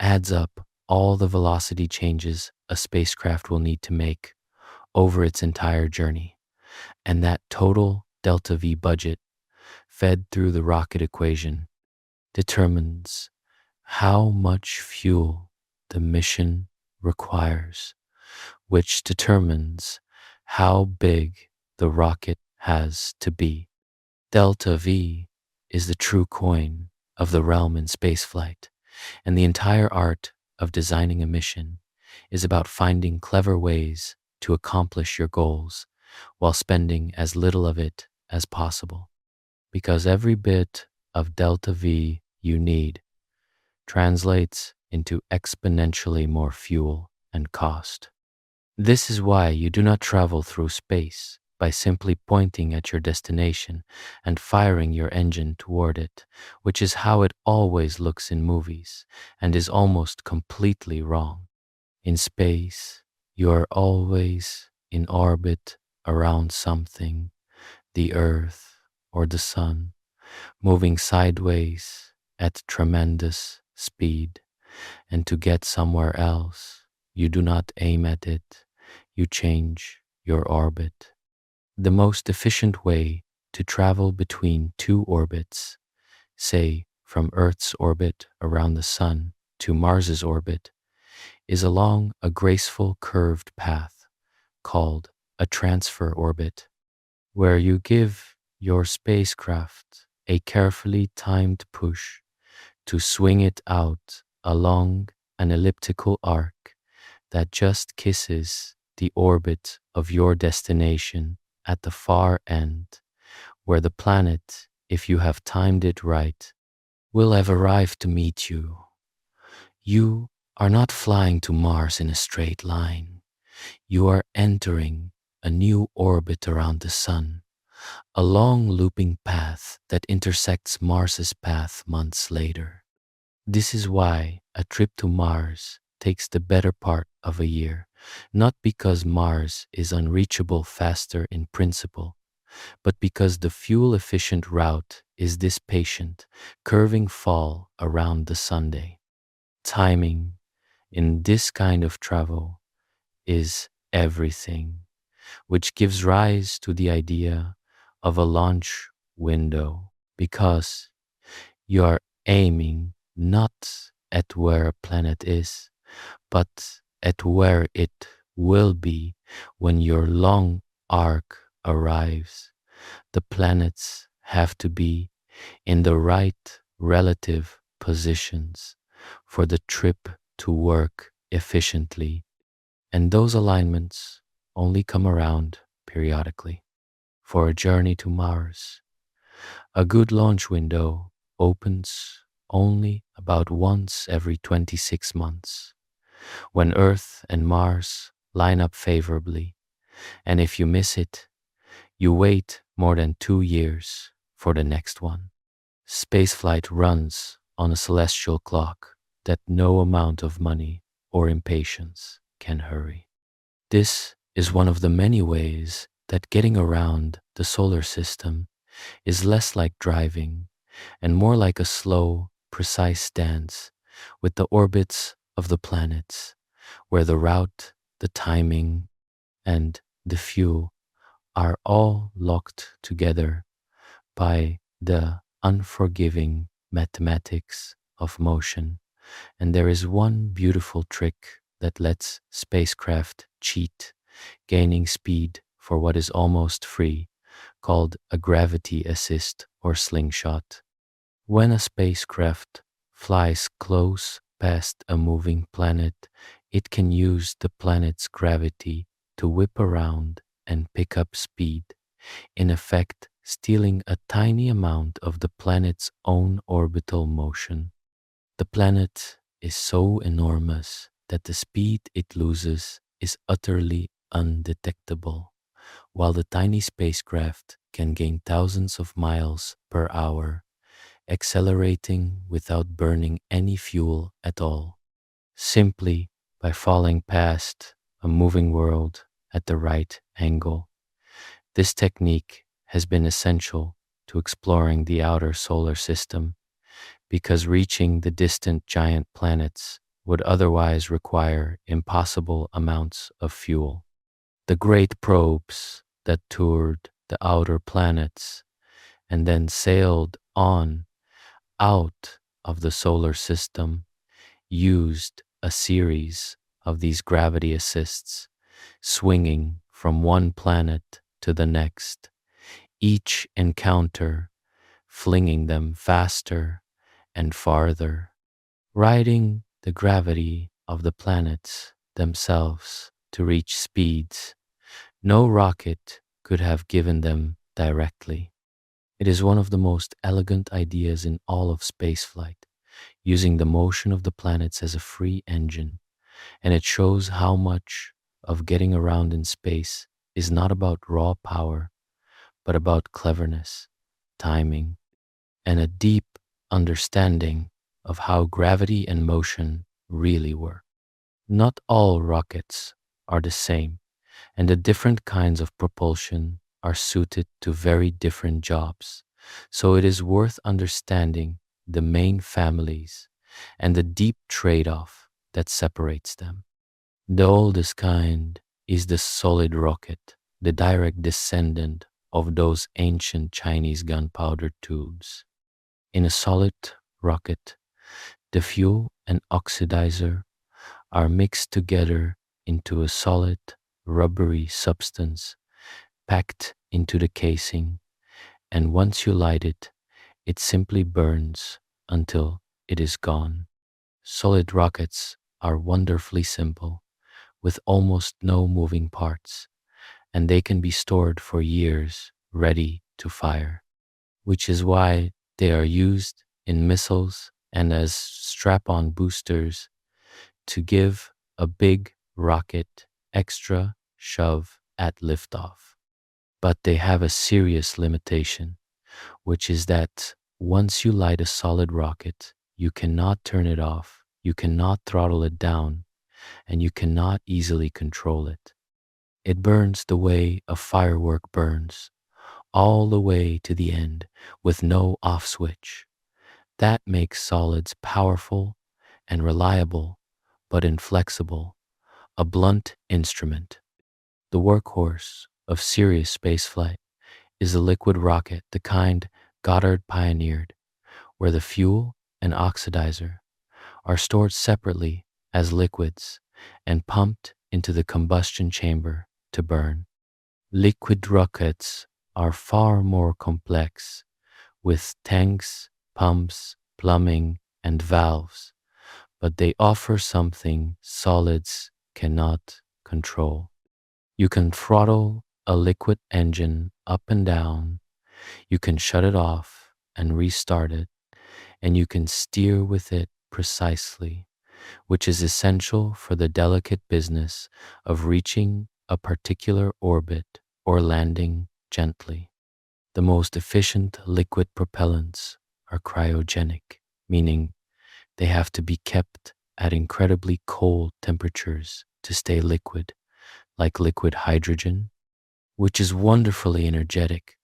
adds up all the velocity changes a spacecraft will need to make over its entire journey, and that total delta V budget, fed through the rocket equation, determines how much fuel the mission requires, which determines how big the rocket has to be. Delta V is the true coin of the realm in spaceflight, and the entire art of designing a mission is about finding clever ways to accomplish your goals while spending as little of it as possible. Because every bit of delta V you need translates into exponentially more fuel and cost. This is why you do not travel through space by simply pointing at your destination and firing your engine toward it, which is how it always looks in movies and is almost completely wrong. In space, you are always in orbit around something, the Earth or the Sun, moving sideways at tremendous speed. And to get somewhere else, you do not aim at it, you change your orbit. The most efficient way to travel between two orbits, say from Earth's orbit around the Sun to Mars's orbit, is along a graceful curved path called a transfer orbit, where you give your spacecraft a carefully timed push to swing it out along an elliptical arc that just kisses the orbit of your destination at the far end, where the planet, if you have timed it right, will have arrived to meet you. You are not flying to Mars in a straight line. You are entering a new orbit around the Sun, a long looping path that intersects Mars's path months later. This is why a trip to Mars takes the better part of a year, not because Mars is unreachable faster in principle, but because the fuel-efficient route is this patient, curving fall around the Sunday. Timing in this kind of travel is everything, which gives rise to the idea of a launch window, because you are aiming not at where a planet is, but at where it will be when your long arc arrives. The planets have to be in the right relative positions for the trip to work efficiently, and those alignments only come around periodically. For a journey to Mars, a good launch window opens only about once every 26 months, when Earth and Mars line up favorably, and if you miss it, you wait more than 2 years for the next one. Spaceflight runs on a celestial clock that no amount of money or impatience can hurry. This is one of the many ways that getting around the solar system is less like driving and more like a slow, precise dance with the orbits of the planets, where the route, the timing, and the fuel are all locked together by the unforgiving mathematics of motion. And there is one beautiful trick that lets spacecraft cheat, gaining speed for what is almost free, called a gravity assist or slingshot. When a spacecraft flies close past a moving planet, it can use the planet's gravity to whip around and pick up speed, in effect stealing a tiny amount of the planet's own orbital motion. The planet is so enormous that the speed it loses is utterly undetectable, while the tiny spacecraft can gain thousands of miles per hour, accelerating without burning any fuel at all, simply by falling past a moving world at the right angle. This technique has been essential to exploring the outer solar system because reaching the distant giant planets would otherwise require impossible amounts of fuel. The great probes that toured the outer planets and then sailed on out of the solar system used a series of these gravity assists, swinging from one planet to the next, each encounter flinging them faster and farther, riding the gravity of the planets themselves to reach speeds no rocket could have given them directly. It is one of the most elegant ideas in all of spaceflight, using the motion of the planets as a free engine, and it shows how much of getting around in space is not about raw power, but about cleverness, timing, and a deep understanding of how gravity and motion really work. Not all rockets are the same, and the different kinds of propulsion are suited to very different jobs. So it is worth understanding the main families and the deep trade off that separates them. The oldest kind is the solid rocket, the direct descendant of those ancient Chinese gunpowder tubes. In a solid rocket, the fuel and oxidizer are mixed together into a solid, rubbery substance packed into the casing, and once you light it, it simply burns until it is gone. Solid rockets are wonderfully simple, with almost no moving parts, and they can be stored for years, ready to fire, which is why they are used in missiles and as strap on boosters to give a big rocket extra shove at liftoff. But they have a serious limitation, which is that once you light a solid rocket, you cannot turn it off, you cannot throttle it down, and you cannot easily control it. It burns the way a firework burns, all the way to the end with no off switch. That makes solids powerful and reliable, but inflexible, a blunt instrument. The workhorse of serious spaceflight is a liquid rocket, the kind Goddard pioneered, where the fuel and oxidizer are stored separately as liquids and pumped into the combustion chamber to burn. Liquid rockets are far more complex, with tanks, pumps, plumbing, and valves, but they offer something solids cannot control. You can throttle a liquid engine up and down, you can shut it off and restart it, and you can steer with it precisely, which is essential for the delicate business of reaching a particular orbit or landing gently. The most efficient liquid propellants are cryogenic, meaning they have to be kept at incredibly cold temperatures to stay liquid, like liquid hydrogen, which is wonderfully energetic,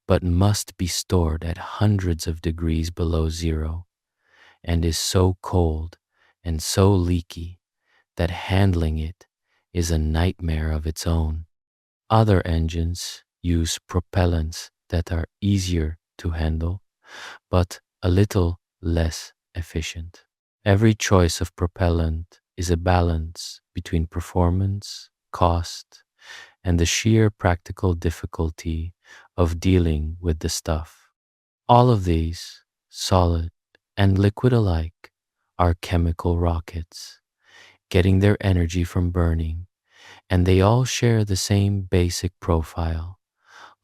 but must be stored at hundreds of degrees below zero and is so cold and so leaky that handling it is a nightmare of its own. Other engines use propellants that are easier to handle, but a little less efficient. Every choice of propellant is a balance between performance, cost, and the sheer practical difficulty of dealing with the stuff. All of these, solid and liquid alike, are chemical rockets, getting their energy from burning, and they all share the same basic profile: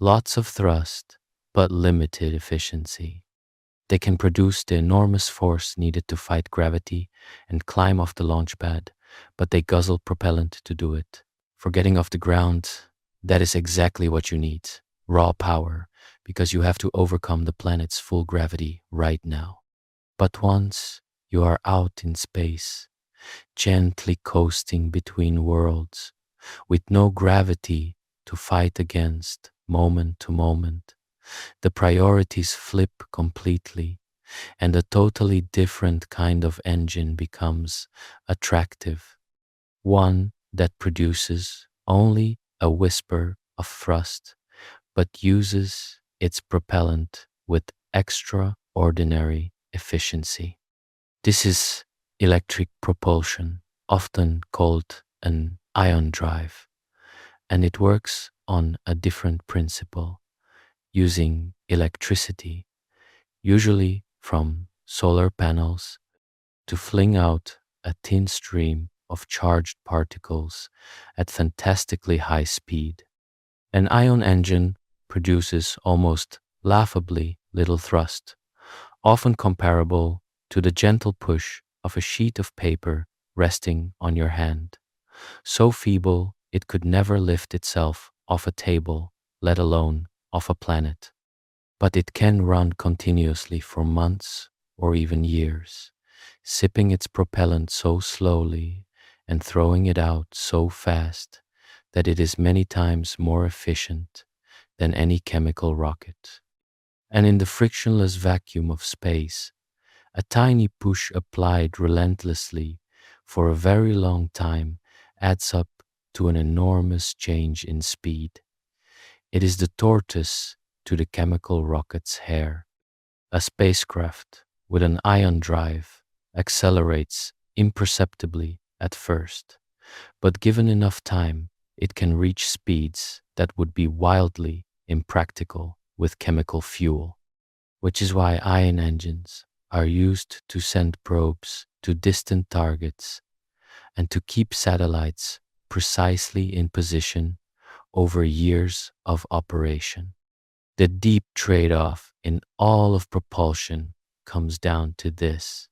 lots of thrust, but limited efficiency. They can produce the enormous force needed to fight gravity and climb off the launch pad, but they guzzle propellant to do it. For getting off the ground, that is exactly what you need: raw power, because you have to overcome the planet's full gravity right now. But once you are out in space, gently coasting between worlds, with no gravity to fight against moment to moment, the priorities flip completely, and a totally different kind of engine becomes attractive, one that produces only a whisper of thrust, but uses its propellant with extraordinary efficiency. This is electric propulsion, often called an ion drive, and it works on a different principle, using electricity, usually from solar panels, to fling out a thin stream of charged particles at fantastically high speed. An ion engine produces almost laughably little thrust, often comparable to the gentle push of a sheet of paper resting on your hand, so feeble it could never lift itself off a table, let alone off a planet. But it can run continuously for months or even years, sipping its propellant so slowly and throwing it out so fast that it is many times more efficient than any chemical rocket. And in the frictionless vacuum of space, a tiny push applied relentlessly for a very long time adds up to an enormous change in speed. It is the tortoise to the chemical rocket's hare. A spacecraft with an ion drive accelerates imperceptibly at first, but given enough time, it can reach speeds that would be wildly impractical with chemical fuel, which is why ion engines are used to send probes to distant targets and to keep satellites precisely in position over years of operation. The deep trade-off in all of propulsion comes down to this,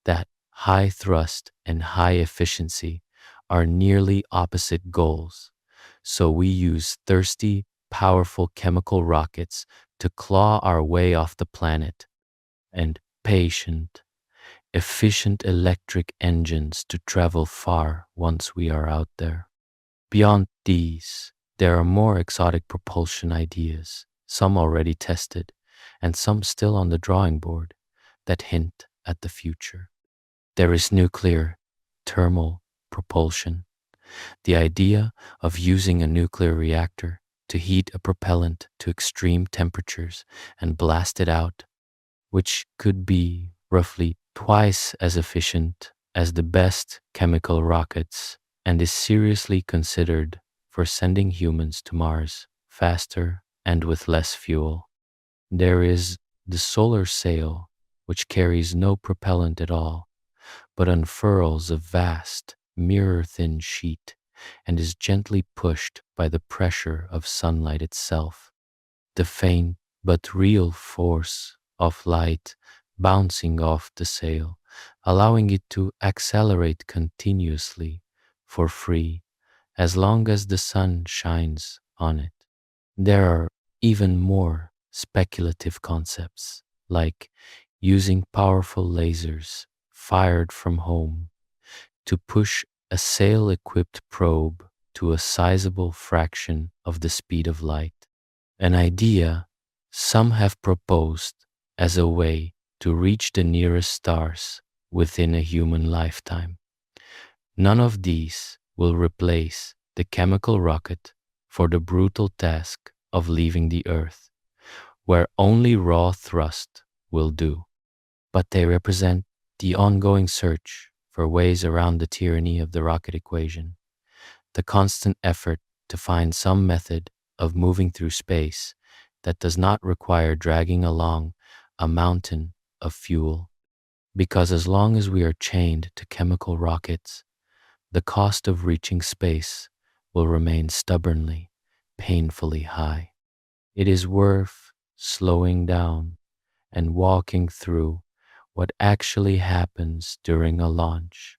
that high thrust and high efficiency are nearly opposite goals. So we use thirsty, powerful chemical rockets to claw our way off the planet, and patient, efficient electric engines to travel far once we are out there. Beyond these, there are more exotic propulsion ideas, some already tested, and some still on the drawing board, that hint at the future. There is nuclear thermal propulsion, the idea of using a nuclear reactor to heat a propellant to extreme temperatures and blast it out, which could be roughly twice as efficient as the best chemical rockets and is seriously considered for sending humans to Mars faster and with less fuel. There is the solar sail, which carries no propellant at all, but unfurls a vast, mirror-thin sheet and is gently pushed by the pressure of sunlight itself. The faint but real force of light bouncing off the sail, allowing it to accelerate continuously for free as long as the sun shines on it. There are even more speculative concepts, like using powerful lasers fired from home to push a sail-equipped probe to a sizable fraction of the speed of light, an idea some have proposed as a way to reach the nearest stars within a human lifetime. None of these will replace the chemical rocket for the brutal task of leaving the Earth, where only raw thrust will do. But they represent the ongoing search for ways around the tyranny of the rocket equation, the constant effort to find some method of moving through space that does not require dragging along a mountain of fuel. Because as long as we are chained to chemical rockets, the cost of reaching space will remain stubbornly, painfully high. It is worth slowing down and walking through what actually happens during a launch,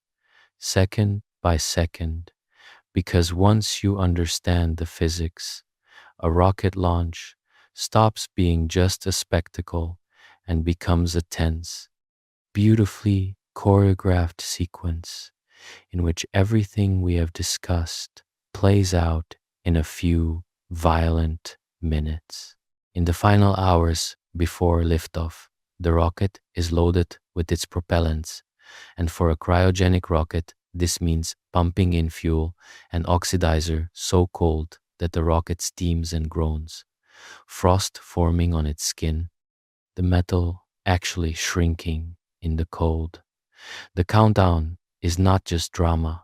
second by second, because once you understand the physics, a rocket launch stops being just a spectacle and becomes a tense, beautifully choreographed sequence in which everything we have discussed plays out in a few violent minutes. In the final hours before liftoff, the rocket is loaded with its propellants, and for a cryogenic rocket, this means pumping in fuel and oxidizer so cold that the rocket steams and groans, frost forming on its skin, the metal actually shrinking in the cold. The countdown is not just drama,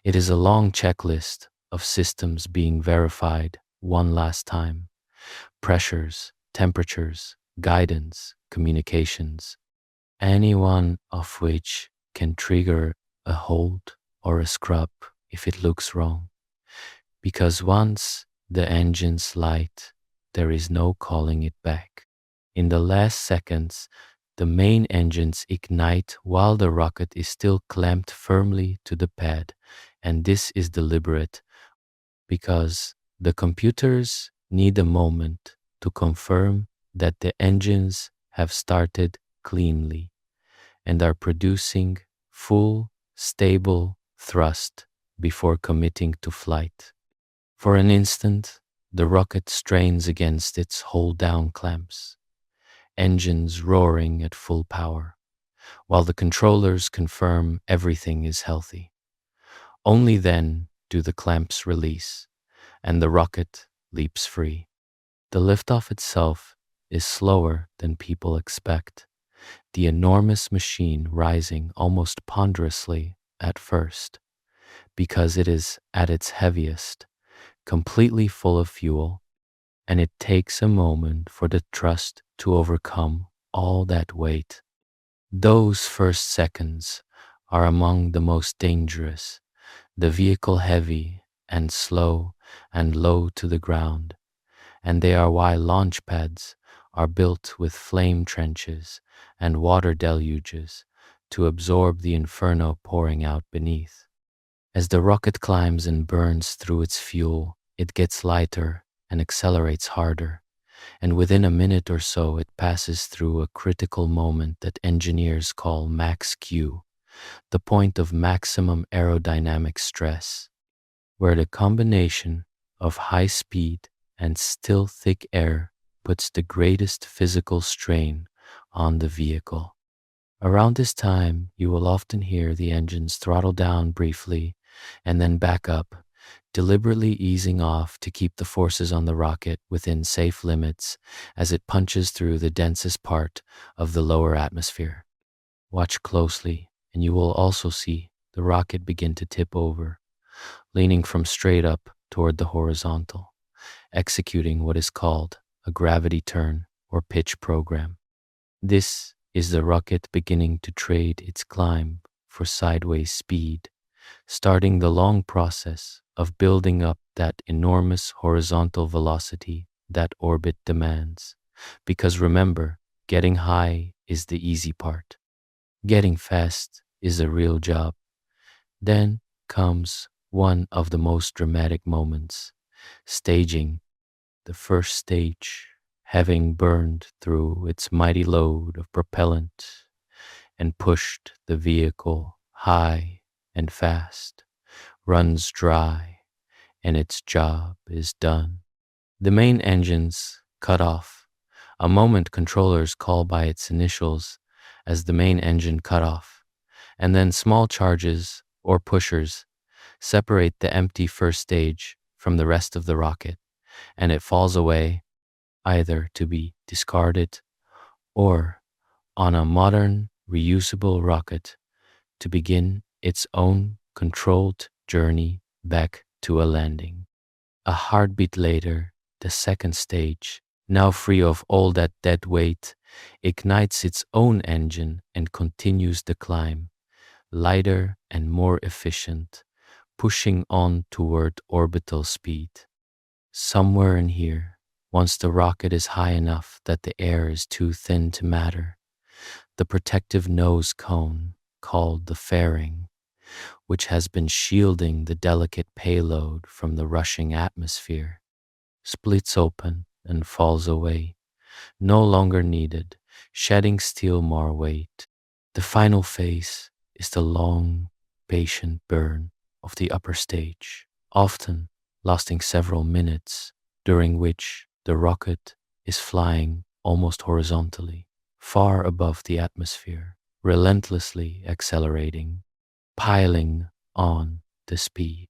it is a long checklist of systems being verified one last time: pressures, temperatures, guidance, communications, any one of which can trigger a hold or a scrub if it looks wrong. Because once the engines light, there is no calling it back. In the last seconds, the main engines ignite while the rocket is still clamped firmly to the pad, and this is deliberate because the computers need a moment to confirm that the engines have started cleanly and are producing full, stable thrust before committing to flight. For an instant, the rocket strains against its hold-down clamps, engines roaring at full power, while the controllers confirm everything is healthy. Only then do the clamps release, and the rocket leaps free. The liftoff itself is slower than people expect, the enormous machine rising almost ponderously at first, because it is at its heaviest, completely full of fuel, and it takes a moment for the thrust to overcome all that weight. Those first seconds are among the most dangerous, the vehicle heavy and slow and low to the ground, and they are why launch pads are built with flame trenches and water deluges to absorb the inferno pouring out beneath. As the rocket climbs and burns through its fuel, it gets lighter and accelerates harder, and within a minute or so it passes through a critical moment that engineers call max Q, the point of maximum aerodynamic stress, where the combination of high speed and still thick air puts the greatest physical strain on the vehicle. Around this time, you will often hear the engines throttle down briefly and then back up, deliberately easing off to keep the forces on the rocket within safe limits as it punches through the densest part of the lower atmosphere. Watch closely, and you will also see the rocket begin to tip over, leaning from straight up toward the horizontal, executing what is called a gravity turn or pitch program. This is the rocket beginning to trade its climb for sideways speed, starting the long process of building up that enormous horizontal velocity that orbit demands. Because remember, getting high is the easy part. Getting fast is a real job. Then comes one of the most dramatic moments, staging. The first stage, having burned through its mighty load of propellant and pushed the vehicle high and fast, runs dry, and its job is done. The main engines cut off, a moment controllers call by its initials as the main engine cutoff, and then small charges or pushers separate the empty first stage from the rest of the rocket, and it falls away, either to be discarded or, on a modern reusable rocket, to begin its own controlled journey back to a landing. A heartbeat later, the second stage, now free of all that dead weight, ignites its own engine and continues the climb, lighter and more efficient, pushing on toward orbital speed. Somewhere in here, once the rocket is high enough that the air is too thin to matter, the protective nose cone, called the fairing, which has been shielding the delicate payload from the rushing atmosphere, splits open and falls away, no longer needed, shedding still more weight. The final phase is the long, patient burn of the upper stage, often lasting several minutes, during which the rocket is flying almost horizontally, far above the atmosphere, relentlessly accelerating, piling on the speed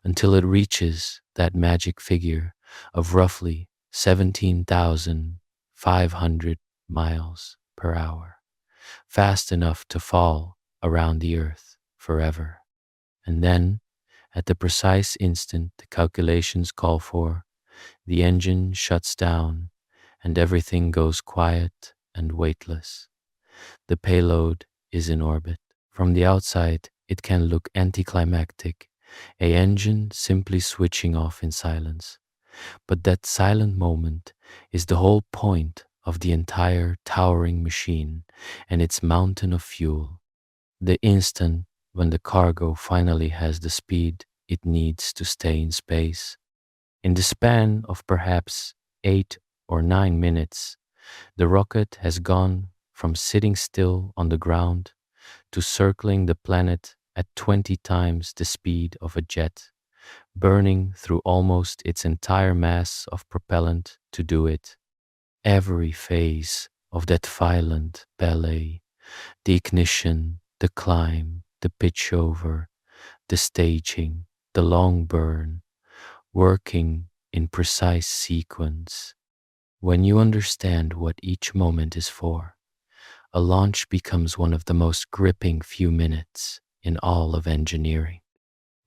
until it reaches that magic figure of roughly 17,500 miles per hour, fast enough to fall around the Earth forever. And then, at the precise instant the calculations call for, the engine shuts down and everything goes quiet and weightless. The payload is in orbit. From the outside, it can look anticlimactic, a engine simply switching off in silence. But that silent moment is the whole point of the entire towering machine and its mountain of fuel. The instant when the cargo finally has the speed it needs to stay in space. In the span of perhaps 8 or 9 minutes, the rocket has gone from sitting still on the ground to circling the planet at 20 times the speed of a jet, burning through almost its entire mass of propellant to do it. Every phase of that violent ballet, the ignition, the climb, the pitch over, the staging, the long burn, working in precise sequence. When you understand what each moment is for, a launch becomes one of the most gripping few minutes in all of engineering.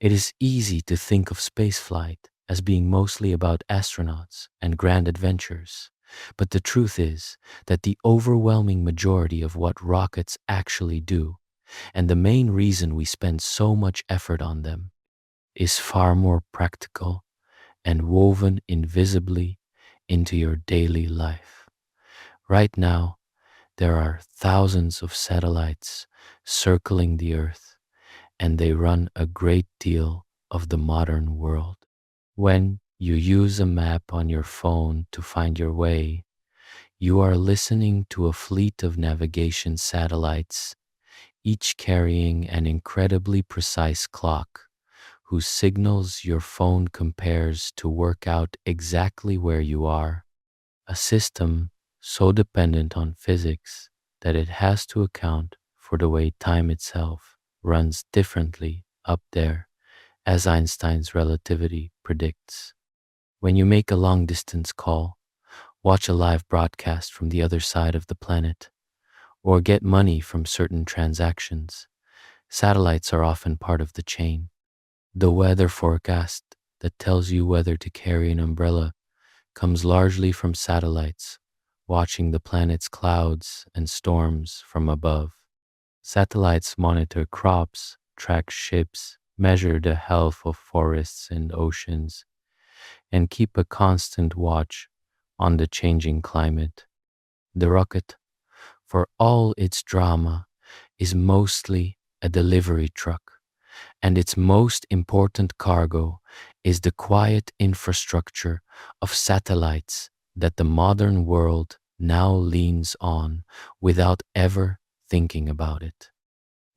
It is easy to think of spaceflight as being mostly about astronauts and grand adventures, but the truth is that the overwhelming majority of what rockets actually do, and the main reason we spend so much effort on them, is far more practical and woven invisibly into your daily life. Right now, there are thousands of satellites circling the Earth, and they run a great deal of the modern world. When you use a map on your phone to find your way, you are listening to a fleet of navigation satellites, each carrying an incredibly precise clock whose signals your phone compares to work out exactly where you are, a system so dependent on physics that it has to account for the way time itself runs differently up there, as Einstein's relativity predicts. When you make a long distance call, watch a live broadcast from the other side of the planet, or get money from certain transactions, satellites are often part of the chain. The weather forecast that tells you whether to carry an umbrella comes largely from satellites watching the planet's clouds and storms from above. Satellites monitor crops, track ships, measure the health of forests and oceans, and keep a constant watch on the changing climate. The rocket, for all its drama, is mostly a delivery truck, and its most important cargo is the quiet infrastructure of satellites that the modern world now leans on without ever thinking about it.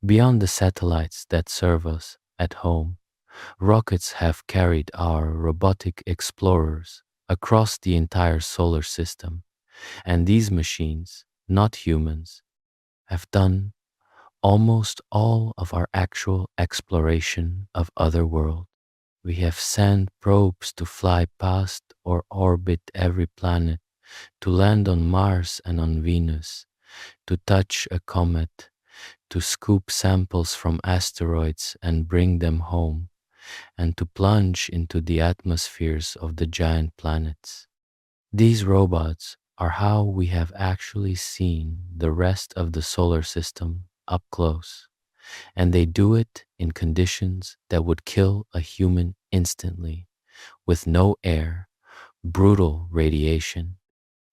Beyond the satellites that serve us at home, rockets have carried our robotic explorers across the entire solar system, and these machines, not humans, have done almost all of our actual exploration of other worlds. We have sent probes to fly past or orbit every planet, to land on Mars and on Venus, to touch a comet, to scoop samples from asteroids and bring them home, and to plunge into the atmospheres of the giant planets. These robots are how we have actually seen the rest of the solar system up close, and they do it in conditions that would kill a human instantly, with no air, brutal radiation,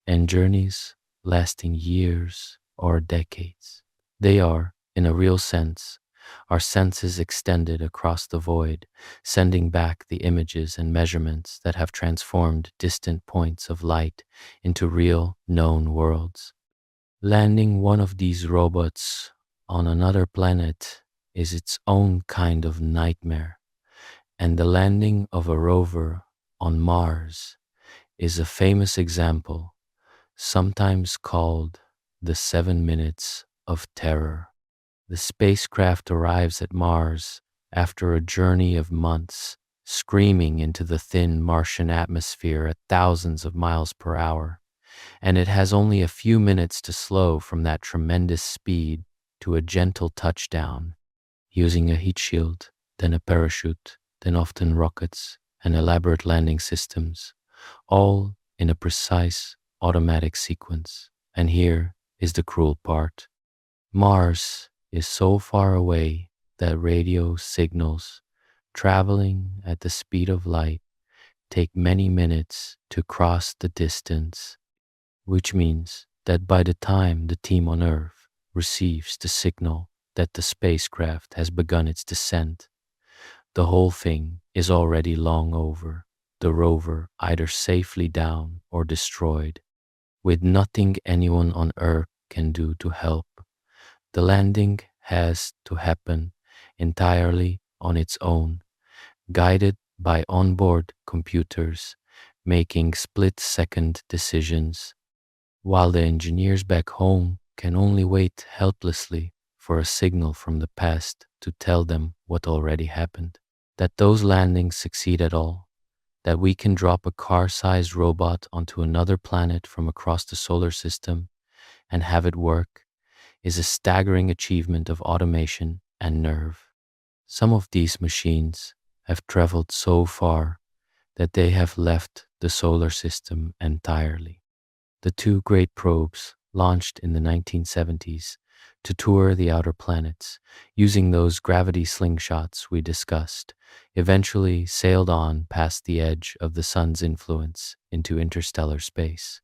and journeys lasting years or decades. They are, in a real sense, our senses extended across the void, sending back the images and measurements that have transformed distant points of light into real, known worlds. Landing one of these robots on another planet is its own kind of nightmare, and the landing of a rover on Mars is a famous example, sometimes called the 7 minutes of terror. The spacecraft arrives at Mars after a journey of months, screaming into the thin Martian atmosphere at thousands of miles per hour, and it has only a few minutes to slow from that tremendous speed to a gentle touchdown, using a heat shield, then a parachute, then often rockets and elaborate landing systems, all in a precise automatic sequence. And here is the cruel part. Mars is so far away that radio signals traveling at the speed of light take many minutes to cross the distance, which means that by the time the team on Earth receives the signal that the spacecraft has begun its descent, the whole thing is already long over, the rover either safely down or destroyed, with nothing anyone on Earth can do to help. The landing has to happen entirely on its own, guided by onboard computers, making split-second decisions, while the engineers back home can only wait helplessly for a signal from the past to tell them what already happened. That those landings succeed at all, that we can drop a car-sized robot onto another planet from across the solar system and have it work, is a staggering achievement of automation and nerve. Some of these machines have traveled so far that they have left the solar system entirely. The two great probes launched in the 1970s to tour the outer planets, using those gravity slingshots we discussed, eventually sailed on past the edge of the sun's influence into interstellar space.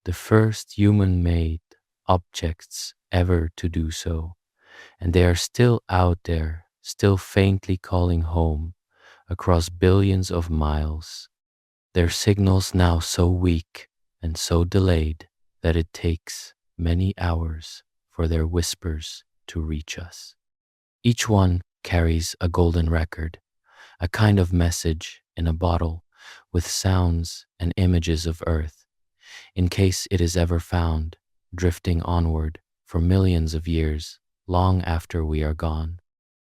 The first human-made objects ever to do so, and they are still out there, still faintly calling home across billions of miles, their signals now so weak and so delayed that it takes many hours for their whispers to reach us. Each one carries a golden record, a kind of message in a bottle with sounds and images of Earth, in case it is ever found, drifting onward for millions of years, long after we are gone.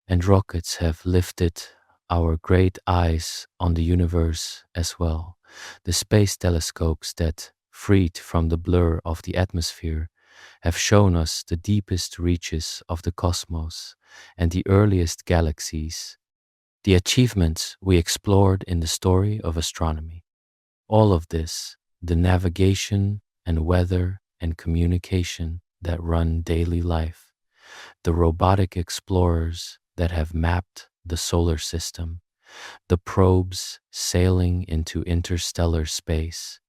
And rockets have lifted our great eyes on the universe as well. The space telescopes that, freed from the blur of the atmosphere, have shown us the deepest reaches of the cosmos and the earliest galaxies, the achievements we explored in the story of astronomy. All of this, the navigation and weather and communication that run daily life, the robotic explorers that have mapped the solar system, the probes sailing into interstellar space,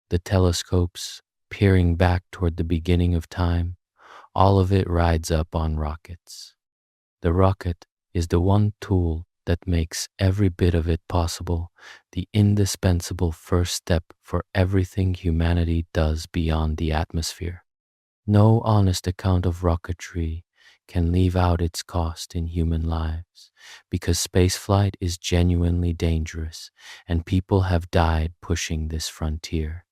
the telescopes peering back toward the beginning of time, all of it rides up on rockets. The rocket is the one tool that makes every bit of it possible, the indispensable first step for everything humanity does beyond the atmosphere. No honest account of rocketry can leave out its cost in human lives, because spaceflight is genuinely dangerous and people have died pushing this frontier.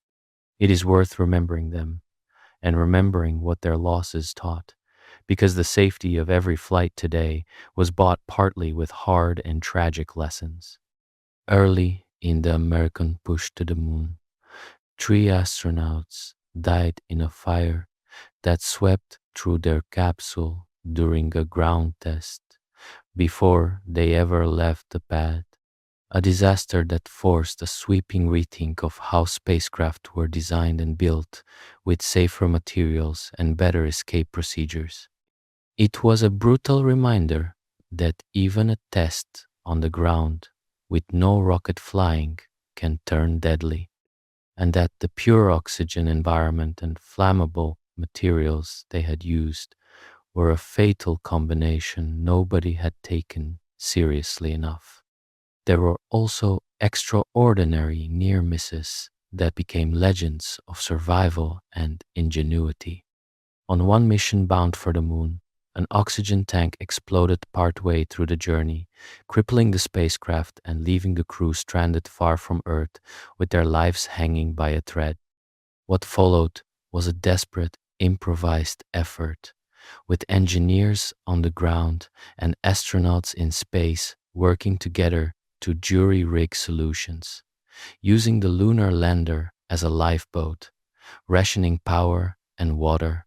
It is worth remembering them and remembering what their losses taught, because the safety of every flight today was bought partly with hard and tragic lessons. Early in the American push to the moon, 3 astronauts died in a fire that swept through their capsule during a ground test before they ever left the pad, a disaster that forced a sweeping rethink of how spacecraft were designed and built with safer materials and better escape procedures. It was a brutal reminder that even a test on the ground with no rocket flying can turn deadly, and that the pure oxygen environment and flammable materials they had used were a fatal combination nobody had taken seriously enough. There were also extraordinary near misses that became legends of survival and ingenuity. On one mission bound for the moon, an oxygen tank exploded partway through the journey, crippling the spacecraft and leaving the crew stranded far from Earth with their lives hanging by a thread. What followed was a desperate, improvised effort, with engineers on the ground and astronauts in space working together to jury rig solutions, using the lunar lander as a lifeboat, rationing power and water,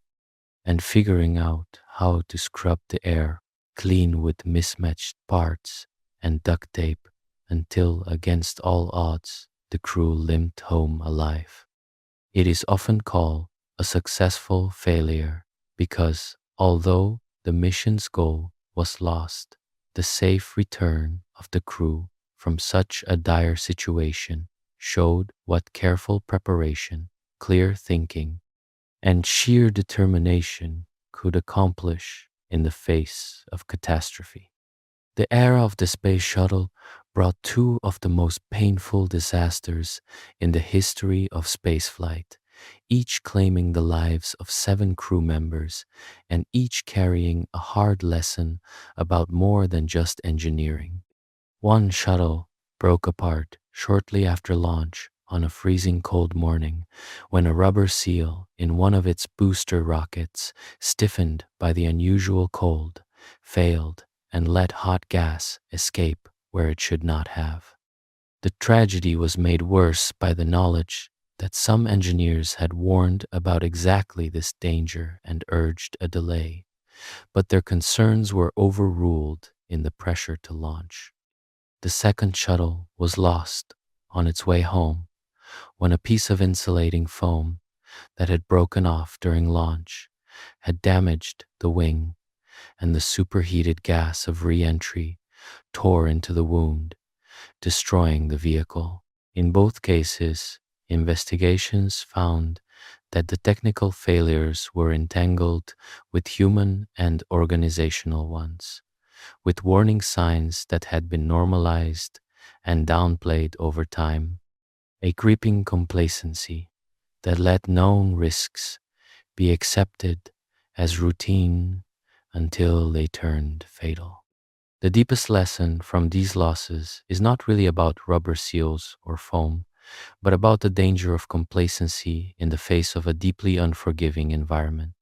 and figuring out how to scrub the air clean with mismatched parts and duct tape until, against all odds, the crew limped home alive. It is often called a successful failure because, although the mission's goal was lost, the safe return of the crew from such a dire situation showed what careful preparation, clear thinking, and sheer determination could accomplish in the face of catastrophe. The era of the space shuttle brought two of the most painful disasters in the history of spaceflight, each claiming the lives of 7 crew members and each carrying a hard lesson about more than just engineering. One shuttle broke apart shortly after launch on a freezing cold morning when a rubber seal in one of its booster rockets, stiffened by the unusual cold, failed and let hot gas escape where it should not have. The tragedy was made worse by the knowledge that some engineers had warned about exactly this danger and urged a delay, but their concerns were overruled in the pressure to launch. The second shuttle was lost on its way home when a piece of insulating foam that had broken off during launch had damaged the wing, and the superheated gas of re-entry tore into the wound, destroying the vehicle. In both cases, investigations found that the technical failures were entangled with human and organizational ones, with warning signs that had been normalized and downplayed over time, a creeping complacency that let known risks be accepted as routine until they turned fatal. The deepest lesson from these losses is not really about rubber seals or foam, but about the danger of complacency in the face of a deeply unforgiving environment.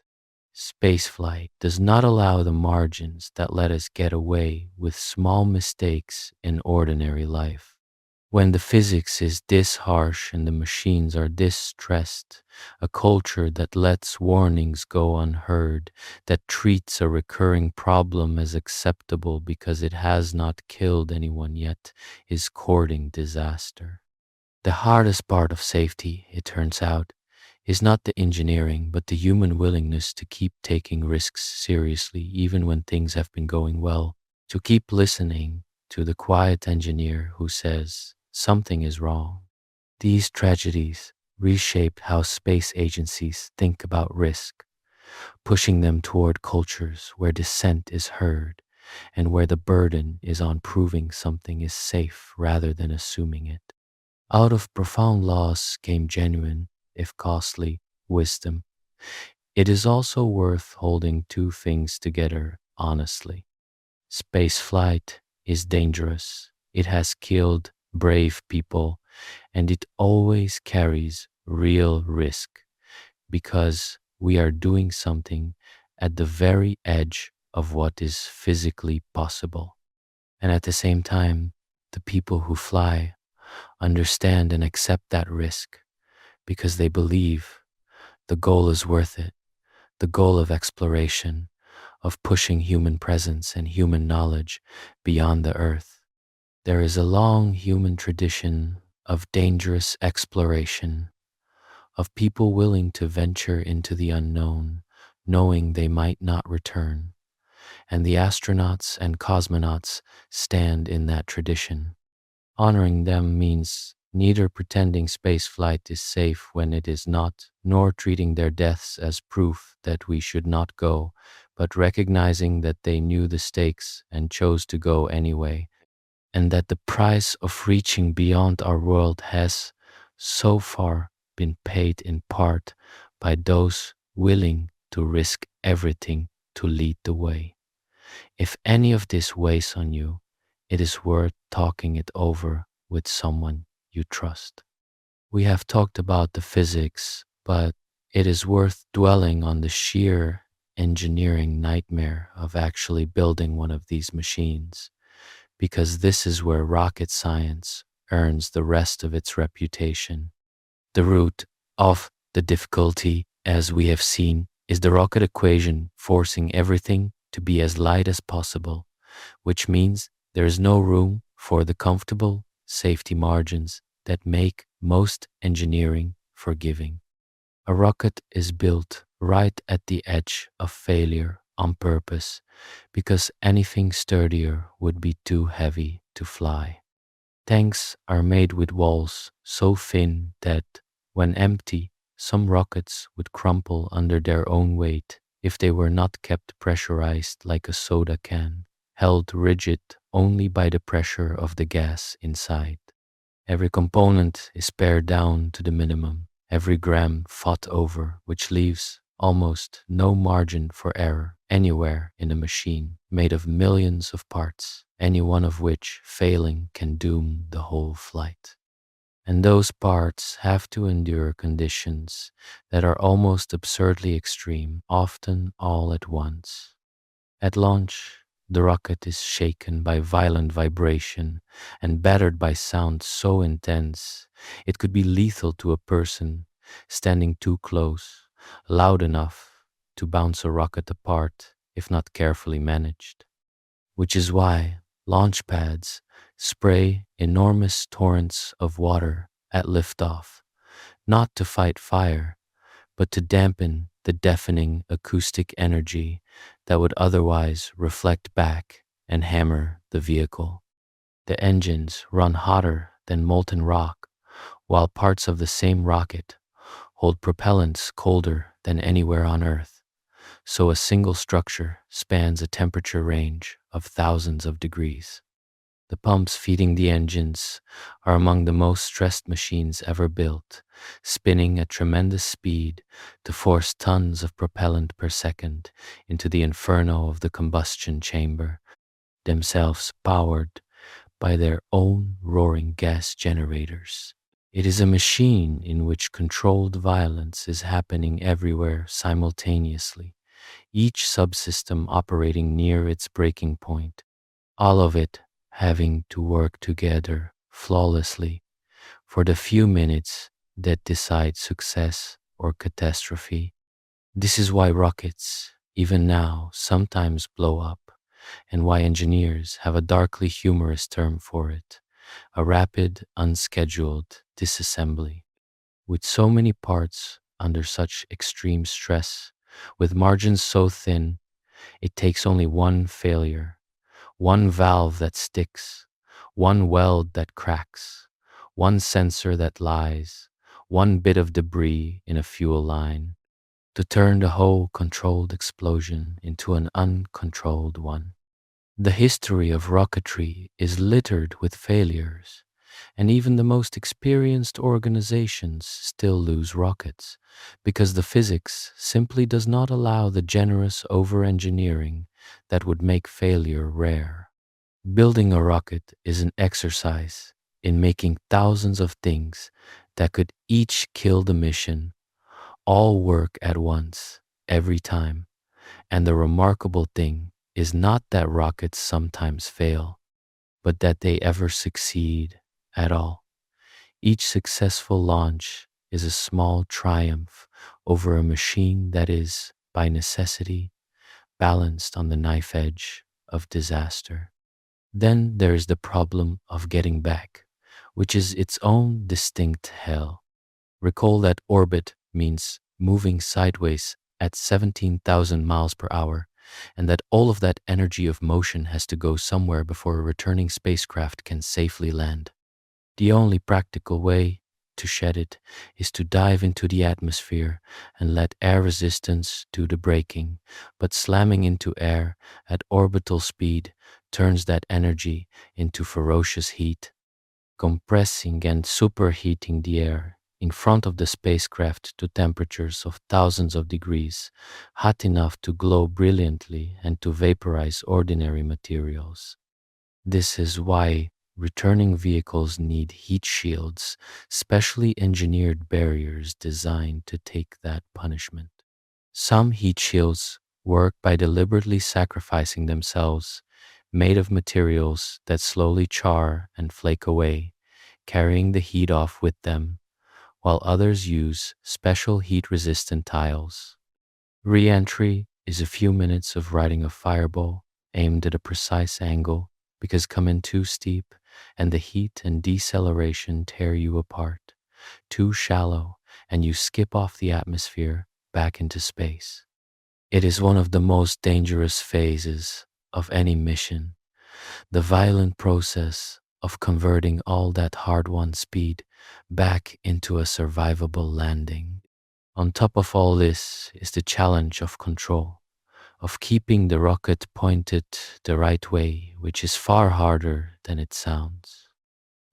Spaceflight does not allow the margins that let us get away with small mistakes in ordinary life. When the physics is this harsh and the machines are this stressed, a culture that lets warnings go unheard, that treats a recurring problem as acceptable because it has not killed anyone yet, is courting disaster. The hardest part of safety, it turns out, is not the engineering, but the human willingness to keep taking risks seriously even when things have been going well, to keep listening to the quiet engineer who says, something is wrong. These tragedies reshaped how space agencies think about risk, pushing them toward cultures where dissent is heard and where the burden is on proving something is safe rather than assuming it. Out of profound loss came genuine, if costly, wisdom. It is also worth holding two things together honestly. Spaceflight is dangerous. It has killed brave people, and it always carries real risk because we are doing something at the very edge of what is physically possible. And at the same time, the people who fly understand and accept that risk because they believe the goal is worth it, the goal of exploration, of pushing human presence and human knowledge beyond the earth. There is a long human tradition of dangerous exploration, of people willing to venture into the unknown, knowing they might not return. And the astronauts and cosmonauts stand in that tradition. Honoring them means neither pretending spaceflight is safe when it is not, nor treating their deaths as proof that we should not go, but recognizing that they knew the stakes and chose to go anyway, and that the price of reaching beyond our world has, so far, been paid in part by those willing to risk everything to lead the way. If any of this weighs on you, it is worth talking it over with someone you trust. We have talked about the physics, but it is worth dwelling on the sheer engineering nightmare of actually building one of these machines, because this is where rocket science earns the rest of its reputation. The root of the difficulty, as we have seen, is the rocket equation forcing everything to be as light as possible, which means there is no room for the comfortable safety margins that make most engineering forgiving. A rocket is built right at the edge of failure on purpose because anything sturdier would be too heavy to fly. Tanks are made with walls so thin that, when empty, some rockets would crumple under their own weight if they were not kept pressurized like a soda can, held rigid only by the pressure of the gas inside. Every component is pared down to the minimum, every gram fought over, which leaves almost no margin for error anywhere in a machine made of millions of parts, any one of which failing can doom the whole flight. And those parts have to endure conditions that are almost absurdly extreme, often all at once. At launch, the rocket is shaken by violent vibration and battered by sound so intense it could be lethal to a person standing too close, loud enough to bounce a rocket apart if not carefully managed. Which is why launch pads spray enormous torrents of water at liftoff, not to fight fire, but to dampen the deafening acoustic energy that would otherwise reflect back and hammer the vehicle. The engines run hotter than molten rock, while parts of the same rocket hold propellants colder than anywhere on Earth. So a single structure spans a temperature range of thousands of degrees. The pumps feeding the engines are among the most stressed machines ever built, spinning at tremendous speed to force tons of propellant per second into the inferno of the combustion chamber, themselves powered by their own roaring gas generators. It is a machine in which controlled violence is happening everywhere simultaneously, each subsystem operating near its breaking point, all of it having to work together flawlessly for the few minutes that decide success or catastrophe. This is why rockets, even now, sometimes blow up, and why engineers have a darkly humorous term for it: a rapid, unscheduled disassembly. With so many parts under such extreme stress, with margins so thin, it takes only one failure, one valve that sticks, one weld that cracks, one sensor that lies, one bit of debris in a fuel line, to turn the whole controlled explosion into an uncontrolled one. The history of rocketry is littered with failures, and even the most experienced organizations still lose rockets because the physics simply does not allow the generous over-engineering that would make failure rare. Building a rocket is an exercise in making thousands of things that could each kill the mission all work at once, every time. And the remarkable thing is not that rockets sometimes fail, but that they ever succeed at all. Each successful launch is a small triumph over a machine that is, by necessity, balanced on the knife edge of disaster. Then there is the problem of getting back, which is its own distinct hell. Recall that orbit means moving sideways at 17,000 miles per hour, and that all of that energy of motion has to go somewhere before a returning spacecraft can safely land. The only practical way to shed it is to dive into the atmosphere and let air resistance do the braking, but slamming into air at orbital speed turns that energy into ferocious heat, compressing and superheating the air in front of the spacecraft to temperatures of thousands of degrees, hot enough to glow brilliantly and to vaporize ordinary materials. This is why returning vehicles need heat shields, specially engineered barriers designed to take that punishment. Some heat shields work by deliberately sacrificing themselves, made of materials that slowly char and flake away, carrying the heat off with them, while others use special heat-resistant tiles. Re-entry is a few minutes of riding a fireball aimed at a precise angle because come in too steep and the heat and deceleration tear you apart. Too shallow and you skip off the atmosphere back into space. It is one of the most dangerous phases of any mission, the violent process of converting all that hard-won speed back into a survivable landing. On top of all this is the challenge of control, of keeping the rocket pointed the right way, which is far harder than it sounds.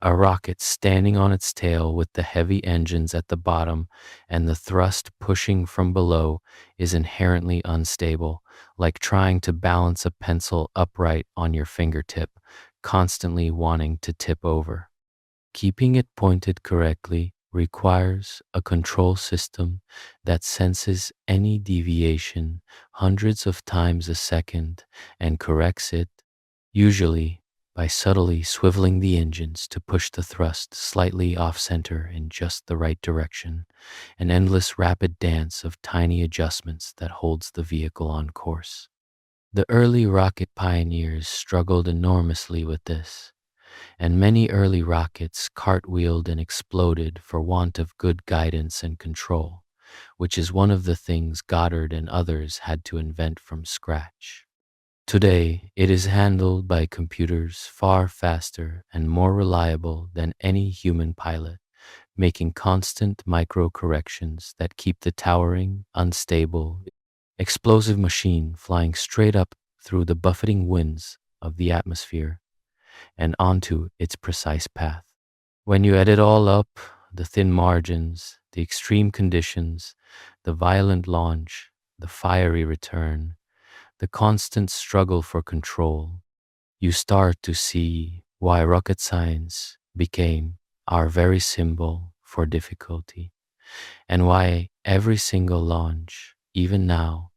A rocket standing on its tail with the heavy engines at the bottom and the thrust pushing from below is inherently unstable, like trying to balance a pencil upright on your fingertip, constantly wanting to tip over. Keeping it pointed correctly requires a control system that senses any deviation hundreds of times a second and corrects it, usually by subtly swiveling the engines to push the thrust slightly off-center in just the right direction, an endless rapid dance of tiny adjustments that holds the vehicle on course. The early rocket pioneers struggled enormously with this, and many early rockets cartwheeled and exploded for want of good guidance and control, which is one of the things Goddard and others had to invent from scratch. Today, it is handled by computers far faster and more reliable than any human pilot, making constant micro corrections that keep the towering, unstable, explosive machine flying straight up through the buffeting winds of the atmosphere and onto its precise path. When you add it all up, the thin margins, the extreme conditions, the violent launch, the fiery return, the constant struggle for control, you start to see why rocket science became our very symbol for difficulty, and why every single launch, even now,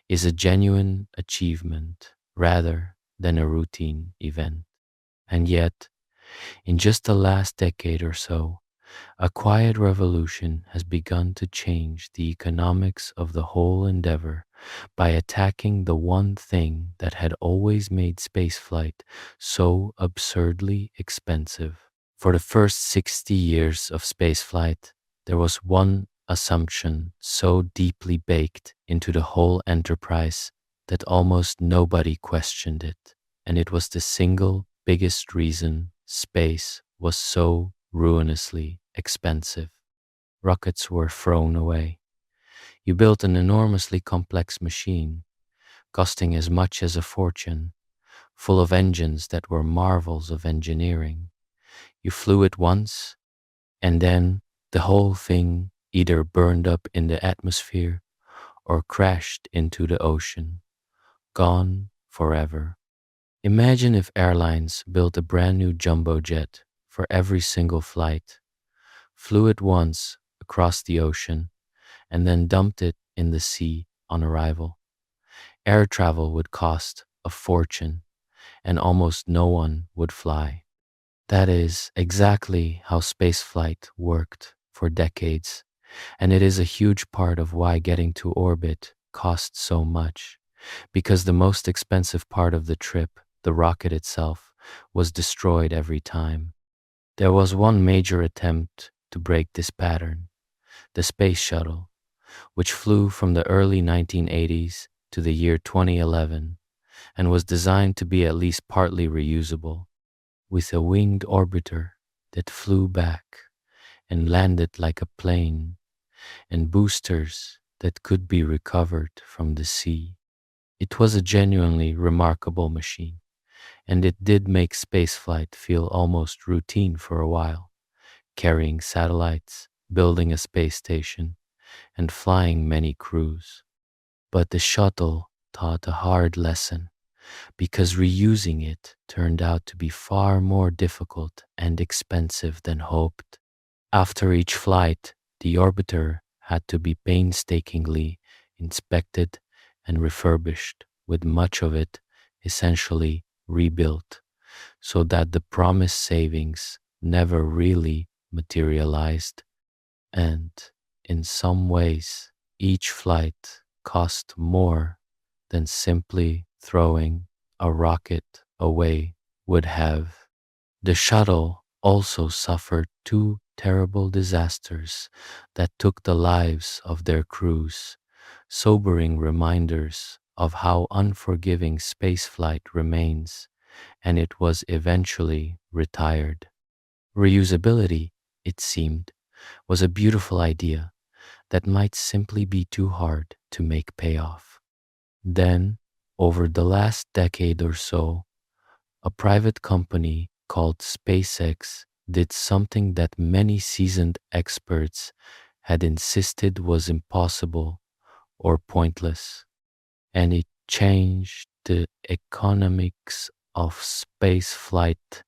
is a genuine achievement rather than a routine event. And yet, in just the last decade or so, a quiet revolution has begun to change the economics of the whole endeavor by attacking the one thing that had always made spaceflight so absurdly expensive. For the first 60 years of spaceflight, there was one assumption so deeply baked into the whole enterprise that almost nobody questioned it, and it was the single biggest reason space was so ruinously expensive. Rockets were thrown away. You built an enormously complex machine, costing as much as a fortune, full of engines that were marvels of engineering. You flew it once, and then the whole thing either burned up in the atmosphere or crashed into the ocean, gone forever. Imagine if airlines built a brand new jumbo jet for every single flight, flew it once across the ocean, and then dumped it in the sea on arrival. Air travel would cost a fortune, and almost no one would fly. That is exactly how spaceflight worked for decades, and it is a huge part of why getting to orbit costs so much, because the most expensive part of the trip, the rocket itself, was destroyed every time. There was one major attempt to break this pattern, the Space Shuttle, which flew from the early 1980s to the year 2011 and was designed to be at least partly reusable, with a winged orbiter that flew back and landed like a plane, and boosters that could be recovered from the sea. It was a genuinely remarkable machine, and it did make spaceflight feel almost routine for a while, carrying satellites, building a space station, and flying many crews. But the shuttle taught a hard lesson. because reusing it turned out to be far more difficult and expensive than hoped. After each flight, the orbiter had to be painstakingly inspected and refurbished, with much of it essentially rebuilt, so that the promised savings never really materialized. And in some ways, each flight cost more than simply throwing a rocket away would have. The shuttle also suffered two terrible disasters that took the lives of their crews, sobering reminders of how unforgiving spaceflight remains, and it was eventually retired. Reusability, it seemed, was a beautiful idea that might simply be too hard to make pay off. Then, over the last decade or so, a private company called SpaceX did something that many seasoned experts had insisted was impossible or pointless, and it changed the economics of spaceflight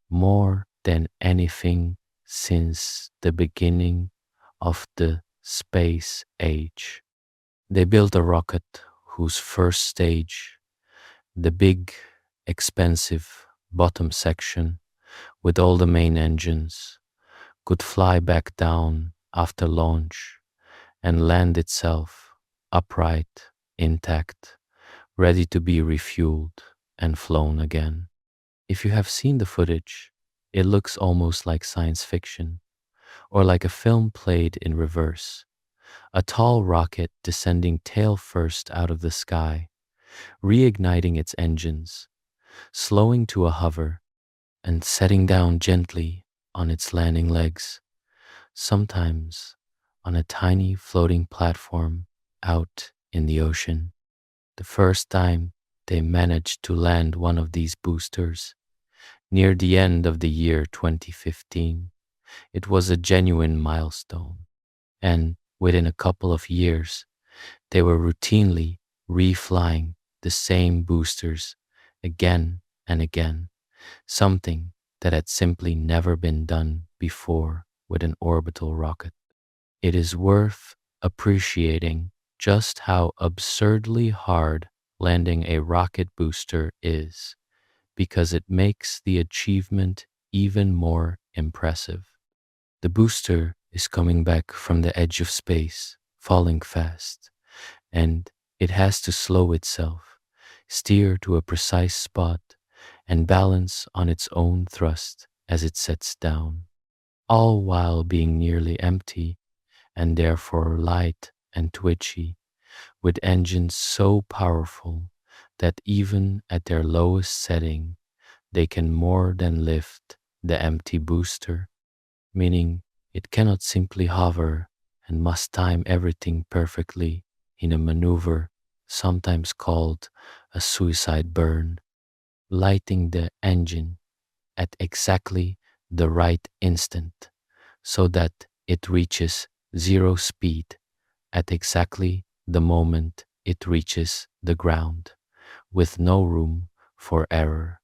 more than anything since the beginning of the space age. They built a rocket whose first stage, the big, expensive bottom section with all the main engines, could fly back down after launch and land itself upright, intact, ready to be refueled and flown again. If you have seen the footage, it looks almost like science fiction or like a film played in reverse. A tall rocket descending tail first out of the sky, reigniting its engines, slowing to a hover, and setting down gently on its landing legs, sometimes on a tiny floating platform out in the ocean. The first time they managed to land one of these boosters, near the end of the year 2015, it was a genuine milestone. And within a couple of years, they were routinely reflying the same boosters again and again, something that had simply never been done before with an orbital rocket. It is worth appreciating just how absurdly hard landing a rocket booster is, because it makes the achievement even more impressive. The booster is coming back from the edge of space, falling fast, and it has to slow itself, steer to a precise spot, and balance on its own thrust as it sets down, all while being nearly empty and therefore light and twitchy, with engines so powerful that even at their lowest setting, they can more than lift the empty booster, meaning it cannot simply hover and must time everything perfectly in a maneuver sometimes called a suicide burn, lighting the engine at exactly the right instant so that it reaches zero speed at exactly the moment it reaches the ground, with no room for error.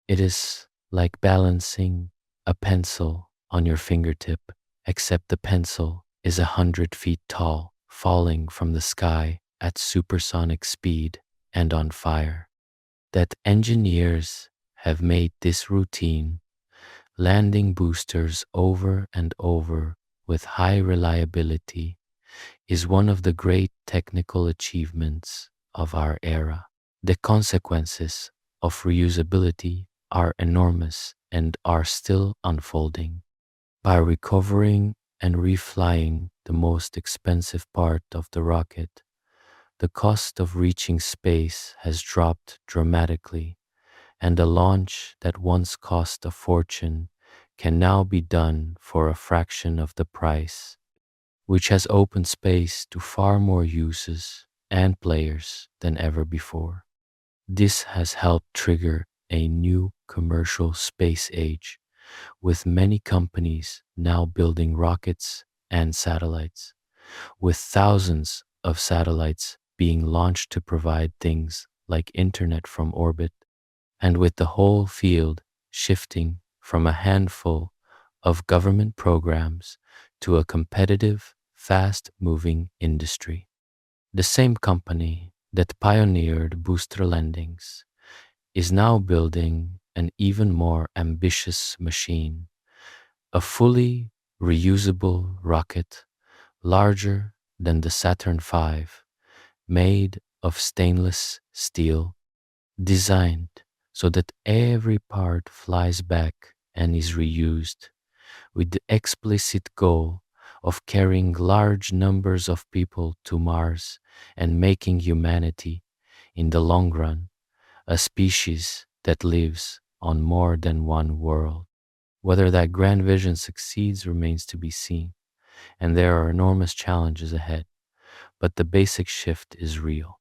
It is like balancing a pencil on your fingertip, except the pencil is 100 feet tall, falling from the sky at supersonic speed and on fire. That engineers have made this routine, landing boosters over and over with high reliability, is one of the great technical achievements of our era. The consequences of reusability are enormous and are still unfolding. By recovering and reflying the most expensive part of the rocket, the cost of reaching space has dropped dramatically, and a launch that once cost a fortune can now be done for a fraction of the price, which has opened space to far more uses and players than ever before. This has helped trigger a new commercial space age, with many companies now building rockets and satellites, with thousands of satellites being launched to provide things like internet from orbit, and with the whole field shifting from a handful of government programs to a competitive, fast moving industry. The same company that pioneered booster landings is now building an even more ambitious machine, a fully reusable rocket larger than the Saturn V, made of stainless steel, designed so that every part flies back and is reused, with the explicit goal of carrying large numbers of people to Mars and making humanity, in the long run, a species that lives on more than one world. Whether that grand vision succeeds remains to be seen, and there are enormous challenges ahead, but the basic shift is real.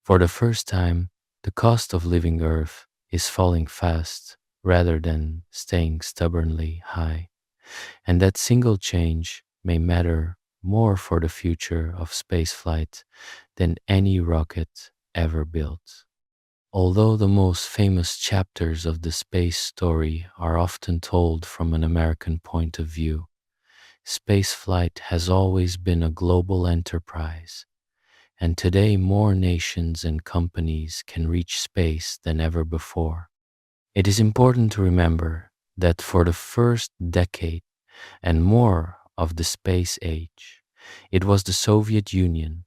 For the first time, the cost of living Earth is falling fast rather than staying stubbornly high, and that single change may matter more for the future of spaceflight than any rocket ever built. Although the most famous chapters of the space story are often told from an American point of view, spaceflight has always been a global enterprise, and today more nations and companies can reach space than ever before. It is important to remember that for the first decade and more of the space age, it was the Soviet Union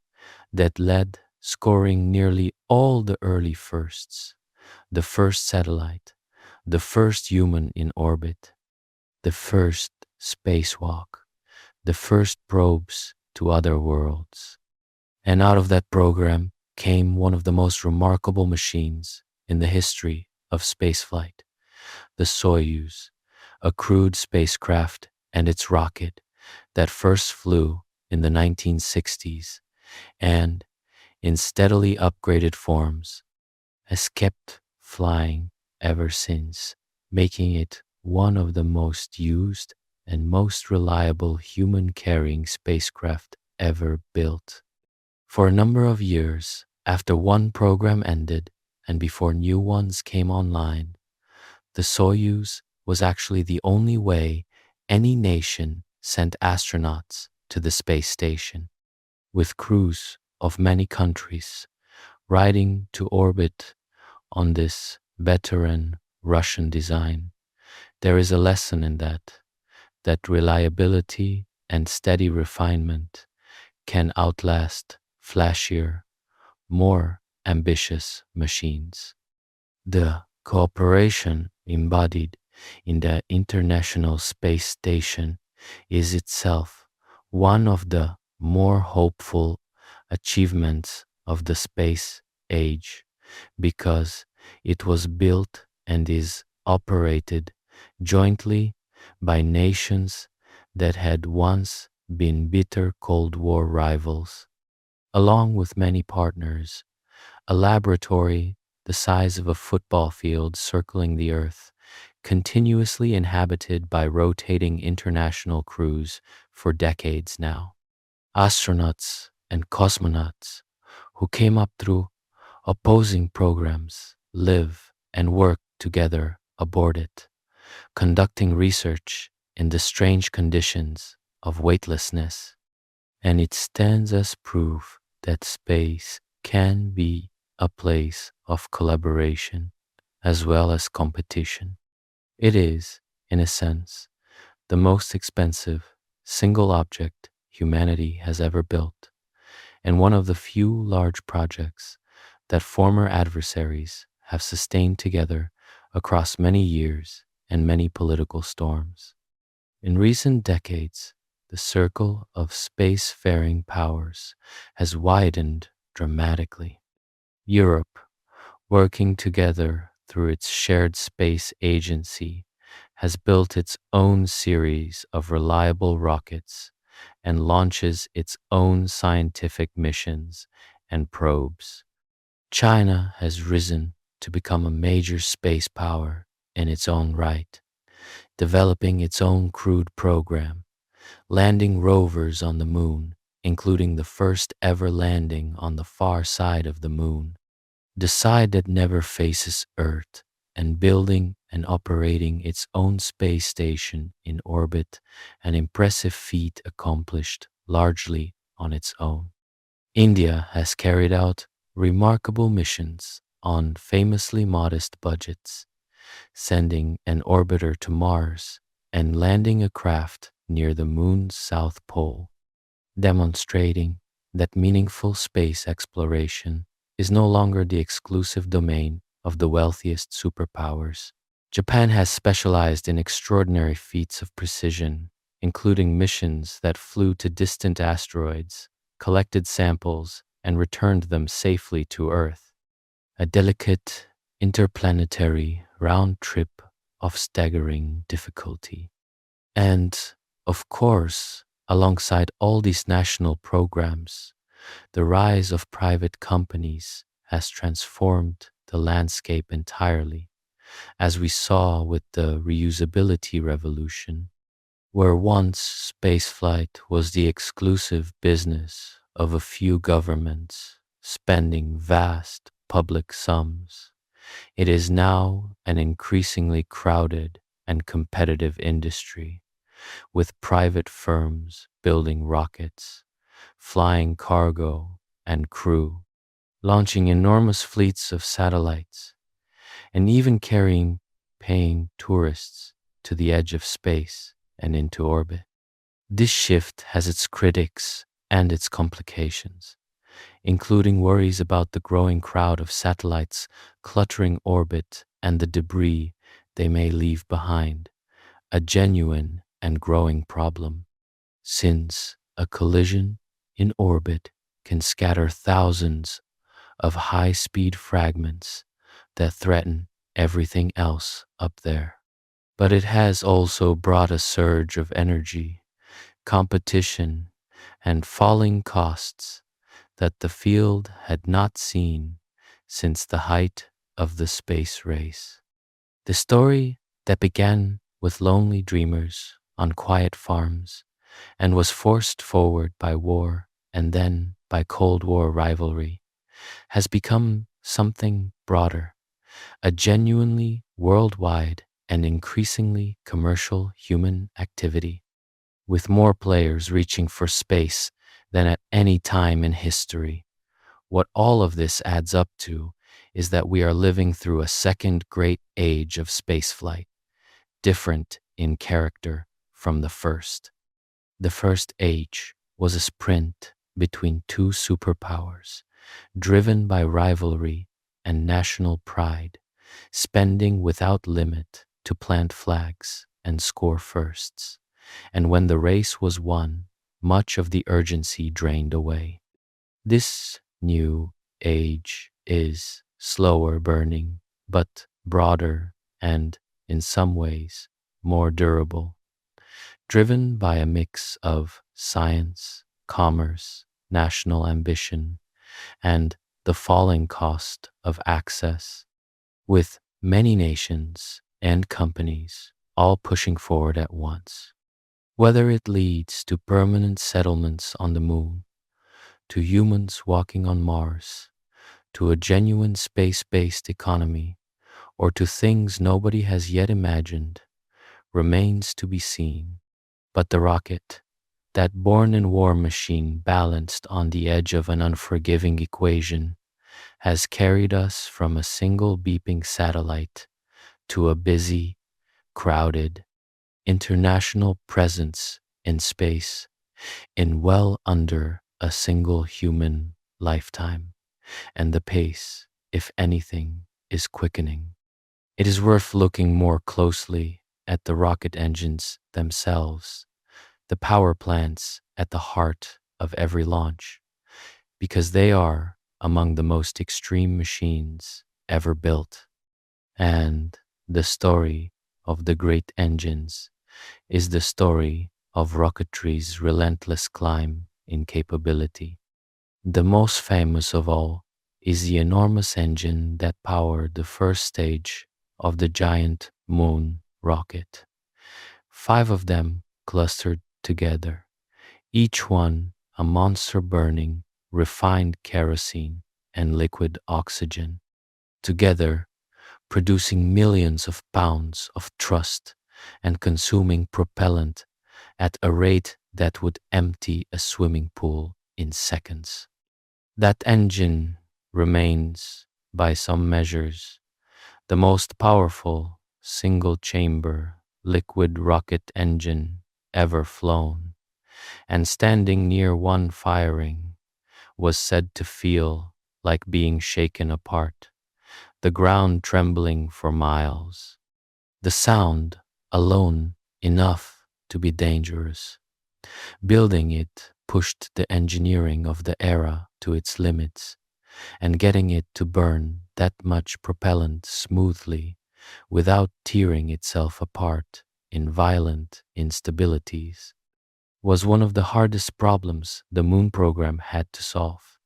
that led, scoring nearly all the early firsts: the first satellite, the first human in orbit, the first spacewalk, the first probes to other worlds. And out of that program came one of the most remarkable machines in the history of spaceflight, the Soyuz, a crewed spacecraft and its rocket that first flew in the 1960s and, in steadily upgraded forms, has kept flying ever since, making it one of the most used and most reliable human-carrying spacecraft ever built. For a number of years, after one program ended and before new ones came online, the Soyuz was actually the only way any nation sent astronauts to the space station, with crews of many countries riding to orbit on this veteran Russian design. There is a lesson in that reliability and steady refinement can outlast flashier, more ambitious machines. The cooperation embodied in the International Space Station is itself one of the more hopeful achievements of the space age, because it was built and is operated jointly by nations that had once been bitter Cold War rivals. Along with many partners, a laboratory the size of a football field circling the Earth, continuously inhabited by rotating international crews for decades now. Astronauts and cosmonauts who came up through opposing programs live and work together aboard it, conducting research in the strange conditions of weightlessness. And it stands as proof that space can be a place of collaboration as well as competition. It is, in a sense, the most expensive single object humanity has ever built, and one of the few large projects that former adversaries have sustained together across many years and many political storms. In recent decades, the circle of spacefaring powers has widened dramatically. Europe, working together through its shared space agency, has built its own series of reliable rockets and launches its own scientific missions and probes. China has risen to become a major space power in its own right, developing its own crewed program, landing rovers on the moon, including the first ever landing on the far side of the moon, the side that never faces Earth, and building and operating its own space station in orbit, an impressive feat accomplished largely on its own. India has carried out remarkable missions on famously modest budgets, sending an orbiter to Mars and landing a craft near the moon's south pole, demonstrating that meaningful space exploration is no longer the exclusive domain of the wealthiest superpowers. Japan has specialized in extraordinary feats of precision, including missions that flew to distant asteroids, collected samples, and returned them safely to Earth. A delicate, interplanetary round trip of staggering difficulty. And, of course, alongside all these national programs, the rise of private companies has transformed the landscape entirely, as we saw with the reusability revolution, where once spaceflight was the exclusive business of a few governments spending vast public sums. It is now an increasingly crowded and competitive industry, with private firms building rockets, flying cargo and crew, launching enormous fleets of satellites, and even carrying paying tourists to the edge of space and into orbit. This shift has its critics and its complications, including worries about the growing crowd of satellites cluttering orbit and the debris they may leave behind, a genuine and growing problem, since a collision in orbit can scatter thousands of high-speed fragments that threaten everything else up there. But it has also brought a surge of energy, competition, and falling costs that the field had not seen since the height of the space race. The story that began with lonely dreamers on quiet farms and was forced forward by war and then by Cold War rivalry has become something broader, a genuinely worldwide and increasingly commercial human activity, with more players reaching for space than at any time in history. What all of this adds up to is that we are living through a second great age of spaceflight, different in character from the first. The first age was a sprint between two superpowers, driven by rivalry and national pride, spending without limit to plant flags and score firsts. And when the race was won, much of the urgency drained away. This new age is slower burning, but broader and, in some ways, more durable, driven by a mix of science, commerce, national ambition, and the falling cost of access, with many nations and companies all pushing forward at once. Whether it leads to permanent settlements on the moon, to humans walking on Mars, to a genuine space-based economy, or to things nobody has yet imagined, remains to be seen. But the rocket, that born-in-war machine balanced on the edge of an unforgiving equation, has carried us from a single beeping satellite to a busy, crowded, international presence in space in well under a single human lifetime, and the pace, if anything, is quickening. It is worth looking more closely at the rocket engines themselves, the power plants at the heart of every launch, because they are among the most extreme machines ever built. And the story of the great engines is the story of rocketry's relentless climb in capability. The most famous of all is the enormous engine that powered the first stage of the giant moon rocket. 5 of them clustered together, each one a monster burning refined kerosene and liquid oxygen. together producing millions of pounds of thrust and consuming propellant at a rate that would empty a swimming pool in seconds. That engine remains, by some measures, the most powerful single chamber liquid rocket engine ever flown, and standing near one firing was said to feel like being shaken apart, the ground trembling for miles. The sound alone enough to be dangerous. Building it pushed the engineering of the era to its limits, and getting it to burn that much propellant smoothly without tearing itself apart in violent instabilities was one of the hardest problems the moon program had to solve.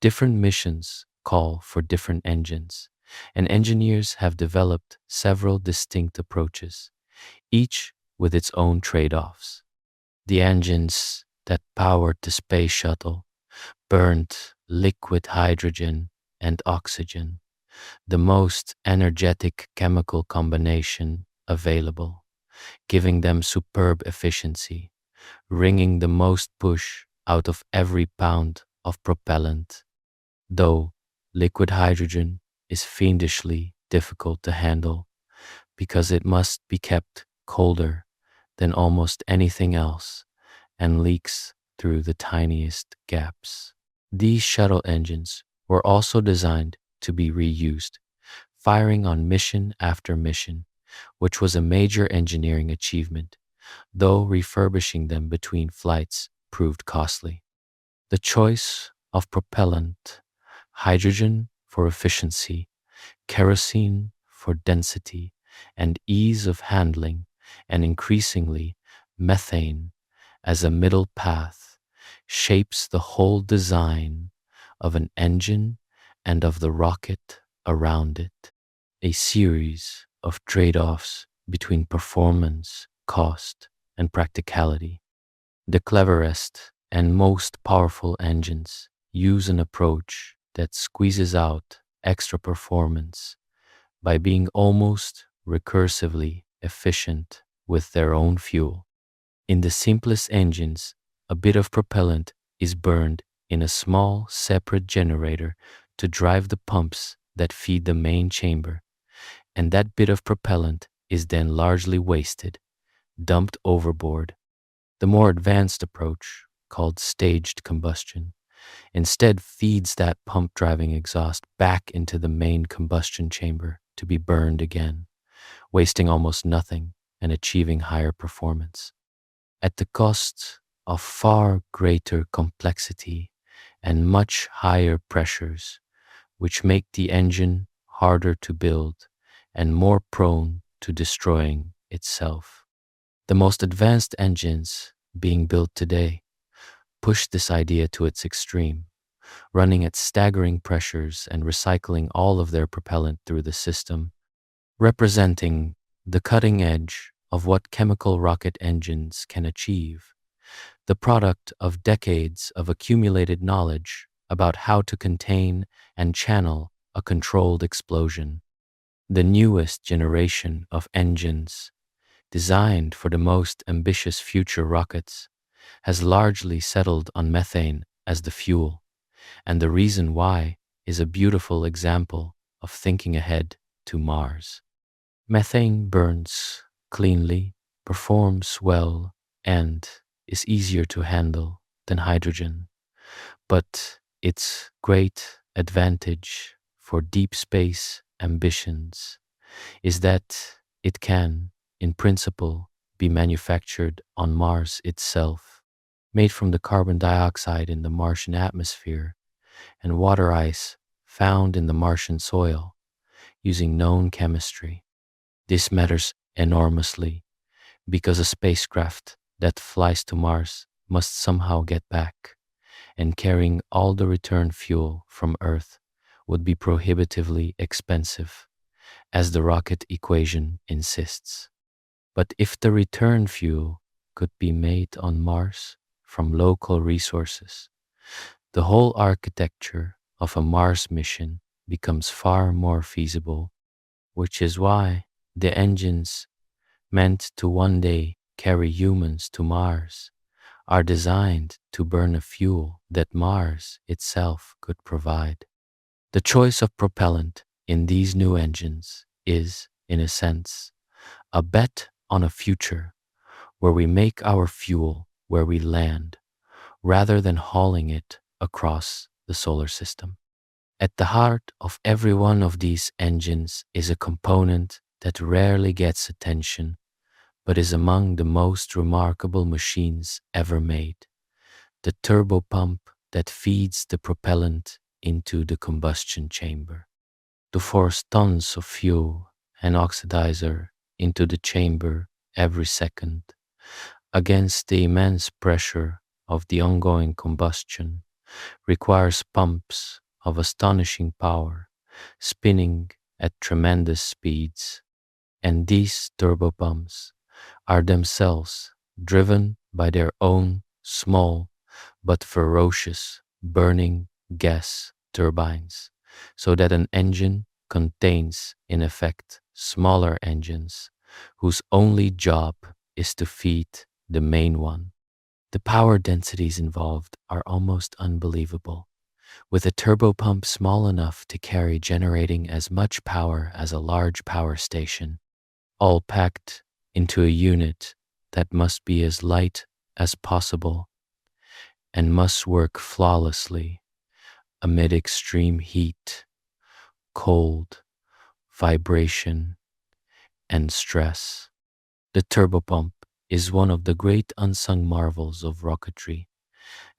Different missions call for different engines, and engineers have developed several distinct approaches, each with its own trade-offs. The engines that powered the space shuttle burned liquid hydrogen and oxygen, the most energetic chemical combination available, giving them superb efficiency, wringing the most push out of every pound of propellant, though liquid hydrogen is fiendishly difficult to handle because it must be kept colder than almost anything else and leaks through the tiniest gaps. These shuttle engines were also designed to be reused, firing on mission after mission, which was a major engineering achievement, though refurbishing them between flights proved costly. The choice of propellant, hydrogen for efficiency, kerosene for density and ease of handling, and increasingly methane as a middle path, shapes the whole design of an engine and of the rocket around it, a series of trade-offs between performance, cost, and practicality. The cleverest and most powerful engines use an approach that squeezes out extra performance by being almost recursively efficient with their own fuel. In the simplest engines, a bit of propellant is burned in a small separate generator to drive the pumps that feed the main chamber, and that bit of propellant is then largely wasted, dumped overboard. The more advanced approach, called staged combustion, instead feeds that pump driving exhaust back into the main combustion chamber to be burned again, wasting almost nothing and achieving higher performance, at the cost of far greater complexity and much higher pressures, which make the engine harder to build and more prone to destroying itself. The most advanced engines being built today push this idea to its extreme, running at staggering pressures and recycling all of their propellant through the system, representing the cutting edge of what chemical rocket engines can achieve, the product of decades of accumulated knowledge about how to contain and channel a controlled explosion. The newest generation of engines, designed for the most ambitious future rockets, has largely settled on methane as the fuel, and the reason why is a beautiful example of thinking ahead to Mars. Methane burns cleanly, performs well, and is easier to handle than hydrogen, but its great advantage for deep space ambitions is that it can, in principle, be manufactured on Mars itself, made from the carbon dioxide in the Martian atmosphere and water ice found in the Martian soil using known chemistry. This matters enormously because a spacecraft that flies to Mars must somehow get back, and carrying all the return fuel from Earth would be prohibitively expensive, as the rocket equation insists. But if the return fuel could be made on Mars from local resources, the whole architecture of a Mars mission becomes far more feasible, which is why the engines meant to one day carry humans to Mars are designed to burn a fuel that Mars itself could provide. The choice of propellant in these new engines is, in a sense, a bet on a future where we make our fuel where we land rather than hauling it across the solar system. At the heart of every one of these engines is a component that rarely gets attention but is among the most remarkable machines ever made: the turbopump that feeds the propellant into the combustion chamber. To force tons of fuel and oxidizer into the chamber every second against the immense pressure of the ongoing combustion requires pumps of astonishing power, spinning at tremendous speeds, and these turbopumps are themselves driven by their own small but ferocious burning gas turbines, so that an engine contains, in effect, smaller engines whose only job is to feed the main one. The power densities involved are almost unbelievable, with a turbopump small enough to carry generating as much power as a large power station, all packed into a unit that must be as light as possible and must work flawlessly amid extreme heat, cold, vibration, and stress. The turbopump is one of the great unsung marvels of rocketry,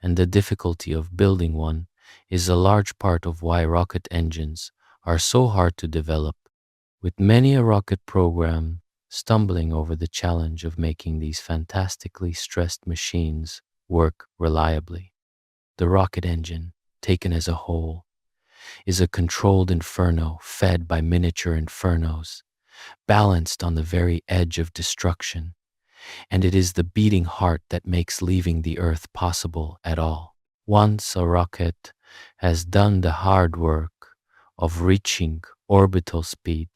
and the difficulty of building one is a large part of why rocket engines are so hard to develop, with many a rocket program stumbling over the challenge of making these fantastically stressed machines work reliably. The rocket engine, taken as a whole, is a controlled inferno fed by miniature infernos, balanced on the very edge of destruction, and it is the beating heart that makes leaving the Earth possible at all. Once a rocket has done the hard work of reaching orbital speed,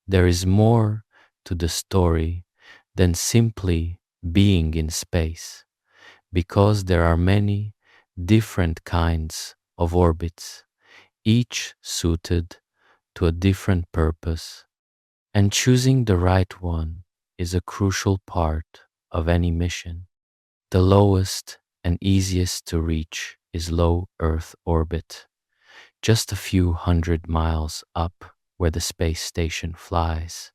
there is more to the story than simply being in space, because there are many different kinds of orbits, each suited to a different purpose, and choosing the right one is a crucial part of any mission. The lowest and easiest to reach is low Earth orbit, just a few hundred miles up where the space station flies,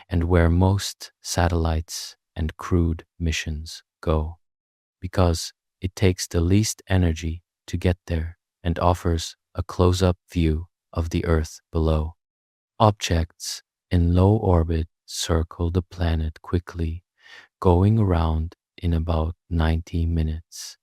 and where most satellites and crewed missions go, because it takes the least energy to get there and offers a close-up view of the Earth below. Objects in low orbit circle the planet quickly, going around in about 90 minutes,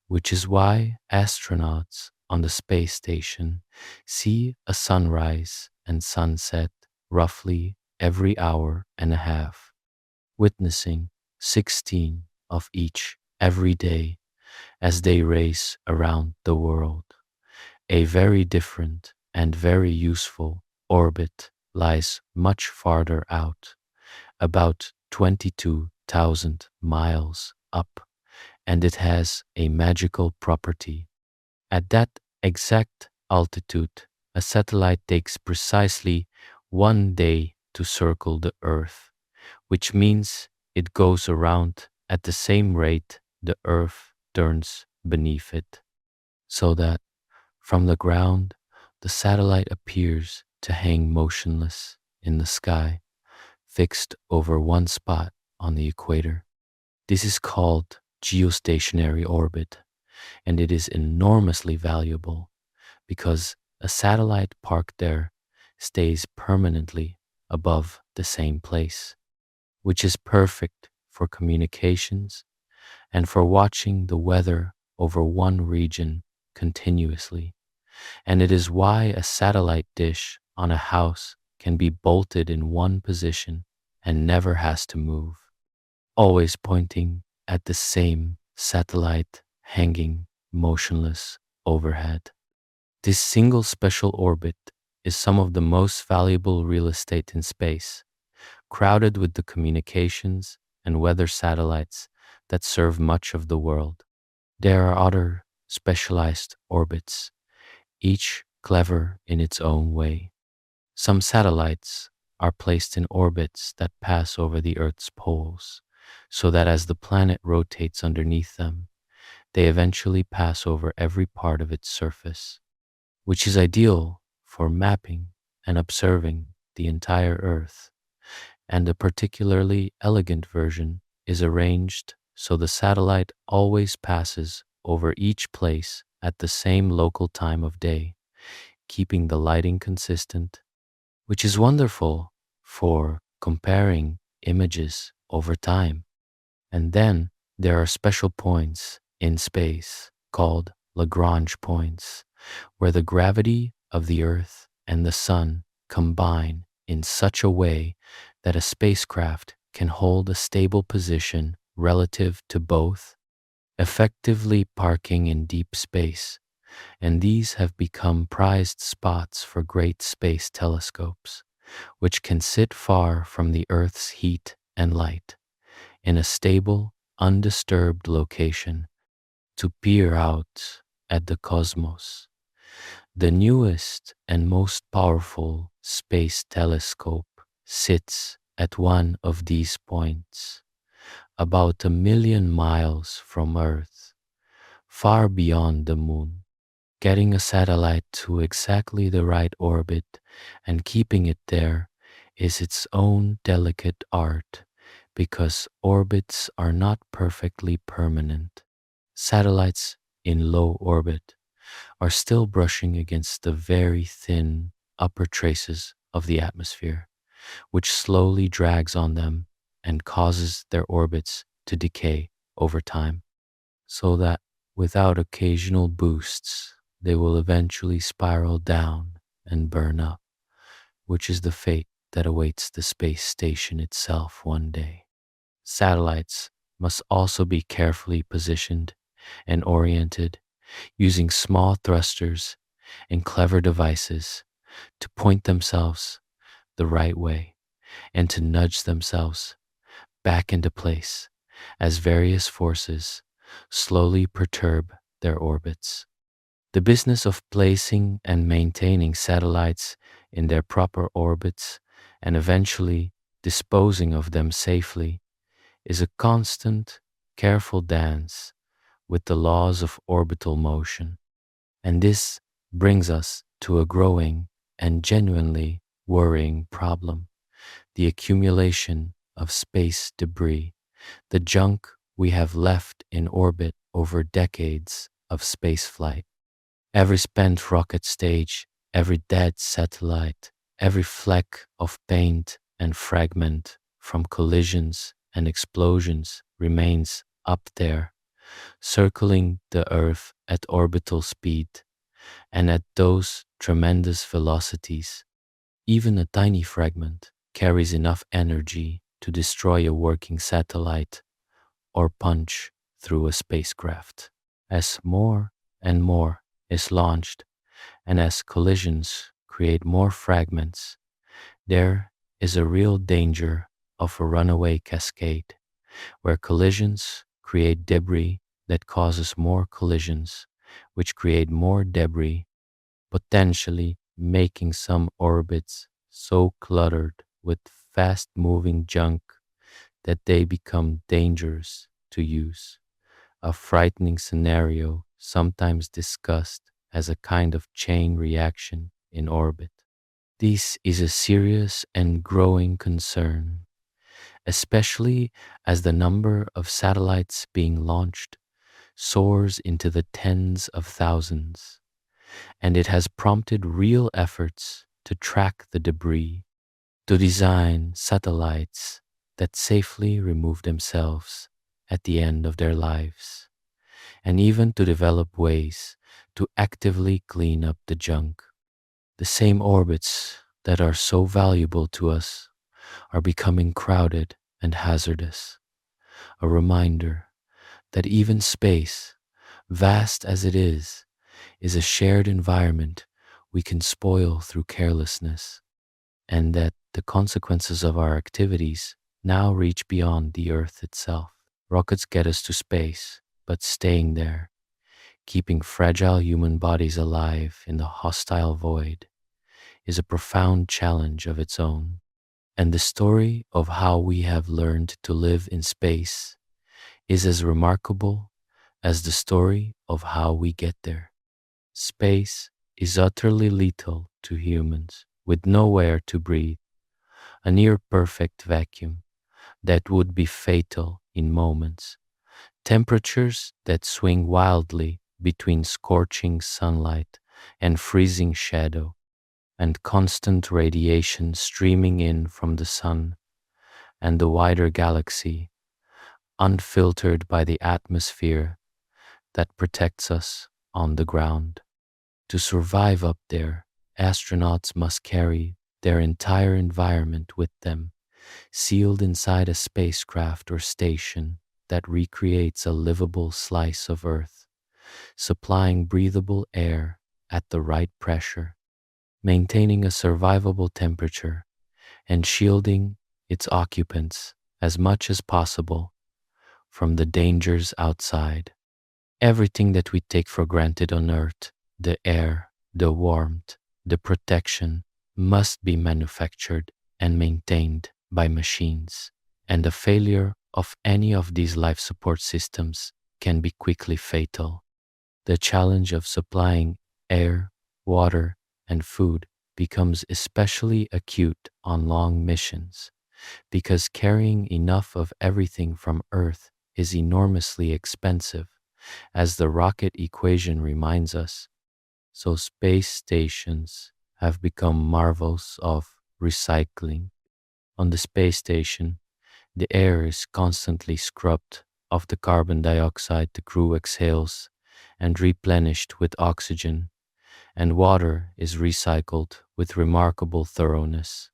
which is why astronauts on the space station see a sunrise and sunset roughly every hour and a half, witnessing 16 of each every day as they race around the world. A very different and very useful orbit lies much farther out, about 22,000 miles up, and it has a magical property. At that exact altitude, a satellite takes precisely 1 day to circle the Earth, which means it goes around at the same rate the Earth turns beneath it, so that from the ground the satellite appears to hang motionless in the sky, fixed over one spot on the equator. This is called geostationary orbit, and it is enormously valuable because a satellite parked there stays permanently above the same place, which is perfect for communications and for watching the weather over one region continuously. And it is why a satellite dish on a house can be bolted in one position and never has to move, always pointing at the same satellite hanging motionless overhead. This single special orbit is some of the most valuable real estate in space, crowded with the communications and weather satellites that serve much of the world. There are other specialized orbits, each clever in its own way. Some satellites are placed in orbits that pass over the Earth's poles, so that as the planet rotates underneath them, they eventually pass over every part of its surface, which is ideal for mapping and observing the entire Earth. And a particularly elegant version is arranged so the satellite always passes over each place at the same local time of day, keeping the lighting consistent, which is wonderful for comparing images over time. And then there are special points in space called Lagrange points, where the gravity of the Earth and the Sun combine in such a way that a spacecraft can hold a stable position relative to both, effectively parking in deep space. And these have become prized spots for great space telescopes, which can sit far from the Earth's heat and light in a stable, undisturbed location to peer out at the cosmos. The newest and most powerful space telescope sits at one of these points, about 1 million miles from Earth, far beyond the moon. Getting a satellite to exactly the right orbit and keeping it there is its own delicate art, because orbits are not perfectly permanent. Satellites in low orbit are still brushing against the very thin upper traces of the atmosphere, which slowly drags on them and causes their orbits to decay over time, so that without occasional boosts, they will eventually spiral down and burn up, which is the fate that awaits the space station itself one day. Satellites must also be carefully positioned and oriented, using small thrusters and clever devices to point themselves the right way and to nudge themselves back into place as various forces slowly perturb their orbits. The business of placing and maintaining satellites in their proper orbits and eventually disposing of them safely is a constant, careful dance with the laws of orbital motion. And this brings us to a growing and genuinely worrying problem: the accumulation of space debris, the junk we have left in orbit over decades of spaceflight. Every spent rocket stage, every dead satellite, every fleck of paint and fragment from collisions and explosions remains up there, circling the Earth at orbital speed, and at those tremendous velocities. Even a tiny fragment carries enough energy to destroy a working satellite or punch through a spacecraft. As more and more is launched, and as collisions create more fragments, there is a real danger of a runaway cascade, where collisions create debris that causes more collisions, which create more debris, potentially making some orbits so cluttered with fast moving junk that they become dangerous to use, a frightening scenario sometimes discussed as a kind of chain reaction in orbit. This is a serious and growing concern, especially as the number of satellites being launched soars into the tens of thousands, and it has prompted real efforts to track the debris, to design satellites that safely remove themselves at the end of their lives, and even to develop ways to actively clean up the junk. The same orbits that are so valuable to us are becoming crowded and hazardous, a reminder that even space, vast as it is, is a shared environment we can spoil through carelessness, and that the consequences of our activities now reach beyond the Earth itself. Rockets get us to space, but staying there, keeping fragile human bodies alive in the hostile void, is a profound challenge of its own. And the story of how we have learned to live in space is as remarkable as the story of how we get there. Space is utterly lethal to humans, with nowhere to breathe, a near perfect vacuum that would be fatal in moments, temperatures that swing wildly between scorching sunlight and freezing shadow, and constant radiation streaming in from the sun and the wider galaxy, unfiltered by the atmosphere that protects us on the ground. To survive up there, astronauts must carry their entire environment with them, sealed inside a spacecraft or station that recreates a livable slice of Earth, supplying breathable air at the right pressure, maintaining a survivable temperature, and shielding its occupants as much as possible from the dangers outside. Everything that we take for granted on Earth, the air, the warmth, the protection, must be manufactured and maintained by machines, and the failure of any of these life support systems can be quickly fatal. The challenge of supplying air, water, and food becomes especially acute on long missions, because carrying enough of everything from Earth is enormously expensive, as the rocket equation reminds us. So space stations have become marvels of recycling. On the space station, the air is constantly scrubbed of the carbon dioxide the crew exhales and replenished with oxygen, and water is recycled with remarkable thoroughness,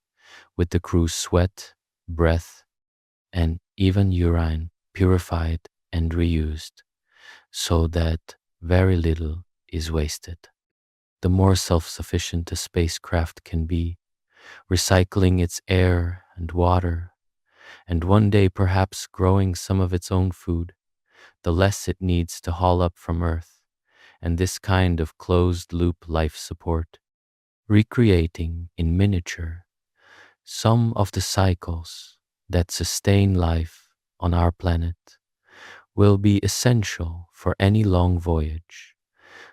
with the crew's sweat, breath, and even urine purified and reused, so that very little is wasted. The more self-sufficient a spacecraft can be, recycling its air and water, and one day perhaps growing some of its own food, the less it needs to haul up from Earth, and this kind of closed-loop life support, recreating in miniature some of the cycles that sustain life on our planet, will be essential for any long voyage,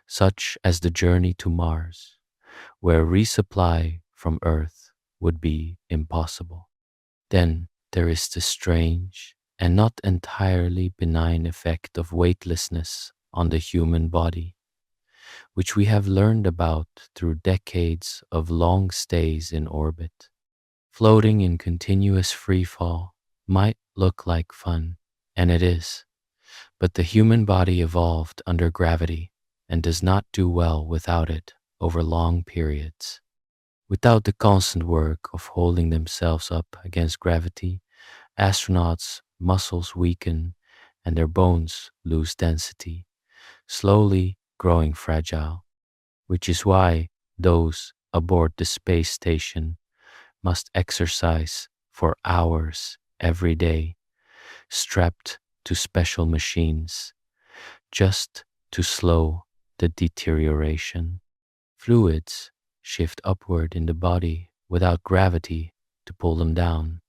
such as the journey to Mars, where resupply from Earth would be impossible. Then there is the strange and not entirely benign effect of weightlessness on the human body, which we have learned about through decades of long stays in orbit. Floating in continuous free fall might look like fun, and it is, but the human body evolved under gravity and does not do well without it over long periods. Without the constant work of holding themselves up against gravity, astronauts' muscles weaken and their bones lose density, slowly growing fragile, which is why those aboard the space station must exercise for hours every day, strapped to special machines, just to slow the deterioration. Fluids shift upward in the body without gravity to pull them down,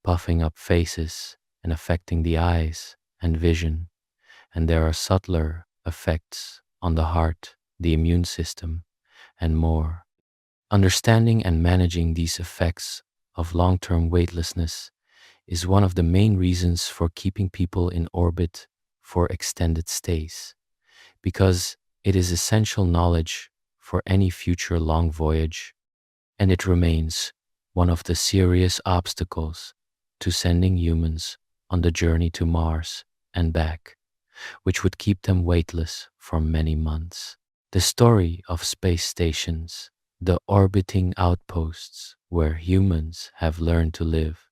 puffing up faces and affecting the eyes and vision. And there are subtler effects on the heart, the immune system, and more. Understanding and managing these effects of long-term weightlessness is one of the main reasons for keeping people in orbit for extended stays, because it is essential knowledge for any future long voyage, and it remains one of the serious obstacles to sending humans on the journey to Mars and back, which would keep them weightless for many months. The story of space stations, the orbiting outposts where humans have learned to live,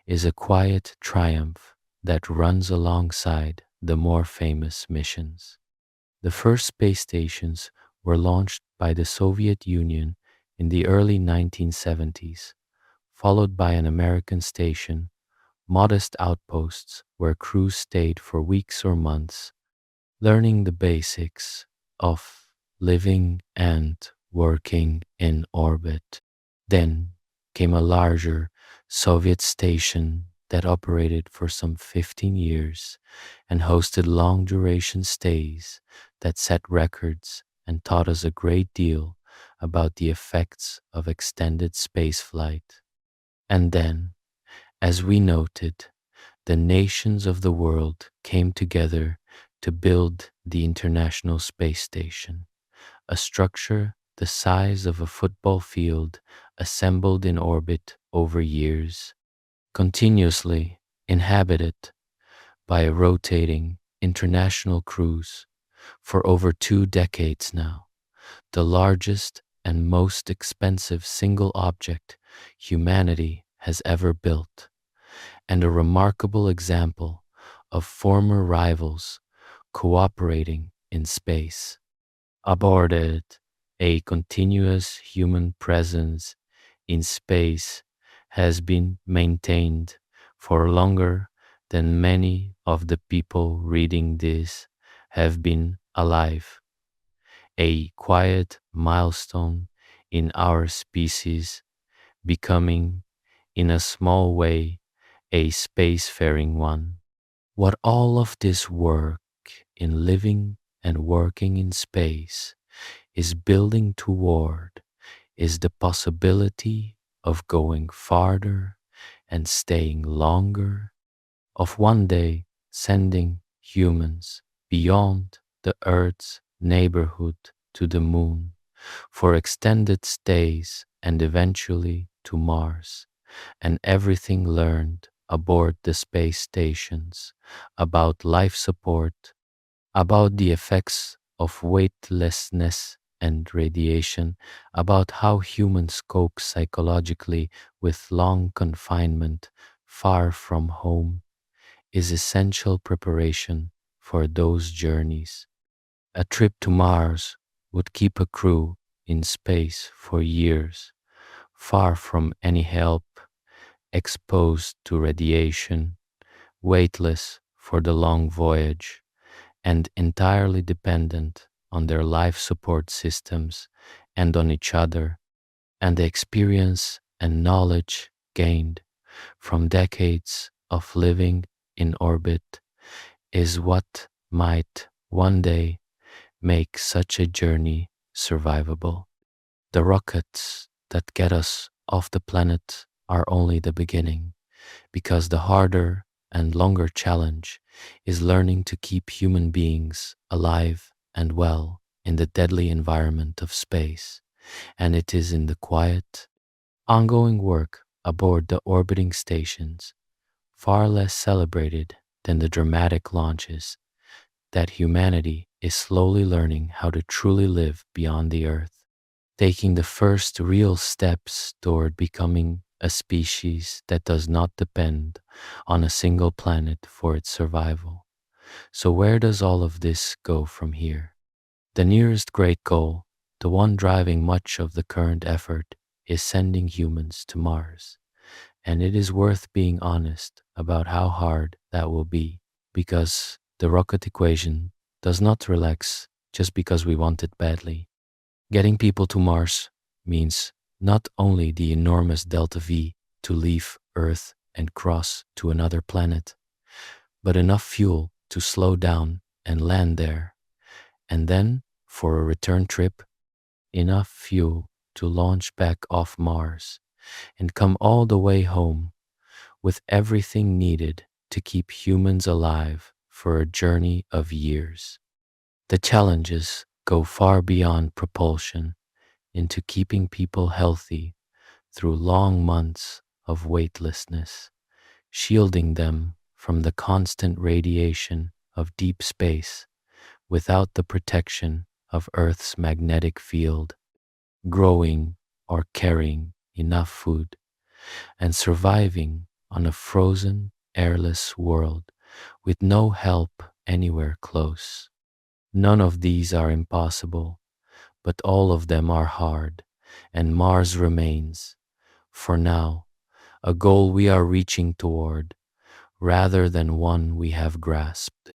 is a quiet triumph that runs alongside the more famous missions. The first space stations were launched by the Soviet Union in the early 1970s, followed by an American station, modest outposts where crews stayed for weeks or months, learning the basics of living and working in orbit. Then came a larger Soviet station that operated for some 15 years and hosted long duration stays that set records and taught us a great deal about the effects of extended spaceflight. And then, as we noted, the nations of the world came together to build the International Space Station, a structure the size of a football field assembled in orbit over years, continuously inhabited by a rotating international crews for over 2 decades now, the largest and most expensive single object humanity has ever built, and a remarkable example of former rivals cooperating in space. Aboard it, a continuous human presence in space has been maintained for longer than many of the people reading this have been alive. A quiet milestone in our species becoming, in a small way, a spacefaring one. What all of this work in living and working in space is building toward is the possibility of going farther and staying longer, of one day sending humans beyond the Earth's neighborhood to the moon for extended stays and eventually to Mars, and everything learned aboard the space stations about life support, about the effects of weightlessness and radiation, about how humans cope psychologically with long confinement far from home, is essential preparation for those journeys. A trip to Mars would keep a crew in space for years, far from any help, exposed to radiation, weightless for the long voyage, and entirely dependent on their life support systems and on each other, and the experience and knowledge gained from decades of living in orbit is what might one day make such a journey survivable. The rockets that get us off the planet are only the beginning, because the harder and longer challenge is learning to keep human beings alive and well in the deadly environment of space. And it is in the quiet, ongoing work aboard the orbiting stations, far less celebrated than the dramatic launches, that humanity is slowly learning how to truly live beyond the Earth, taking the first real steps toward becoming a species that does not depend on a single planet for its survival. So, where does all of this go from here? The nearest great goal, the one driving much of the current effort, is sending humans to Mars. And it is worth being honest about how hard that will be, because the rocket equation does not relax just because we want it badly. Getting people to Mars means not only the enormous delta V to leave Earth and cross to another planet, but enough fuel to slow down and land there, and then, for a return trip, enough fuel to launch back off Mars and come all the way home with everything needed to keep humans alive for a journey of years. The challenges go far beyond propulsion into keeping people healthy through long months of weightlessness, shielding them from the constant radiation of deep space without the protection of Earth's magnetic field, growing or carrying enough food, and surviving on a frozen, airless world with no help anywhere close. None of these are impossible, but all of them are hard, and Mars remains, for now, a goal we are reaching toward rather than one we have grasped.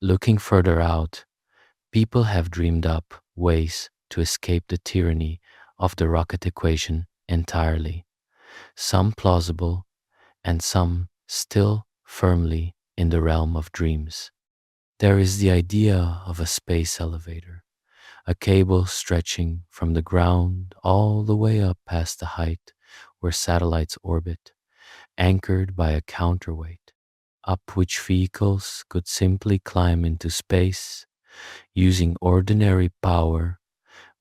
Looking further out, people have dreamed up ways to escape the tyranny of the rocket equation entirely, some plausible and some still firmly in the realm of dreams. There is the idea of a space elevator, a cable stretching from the ground all the way up past the height where satellites orbit, anchored by a counterweight, up which vehicles could simply climb into space using ordinary power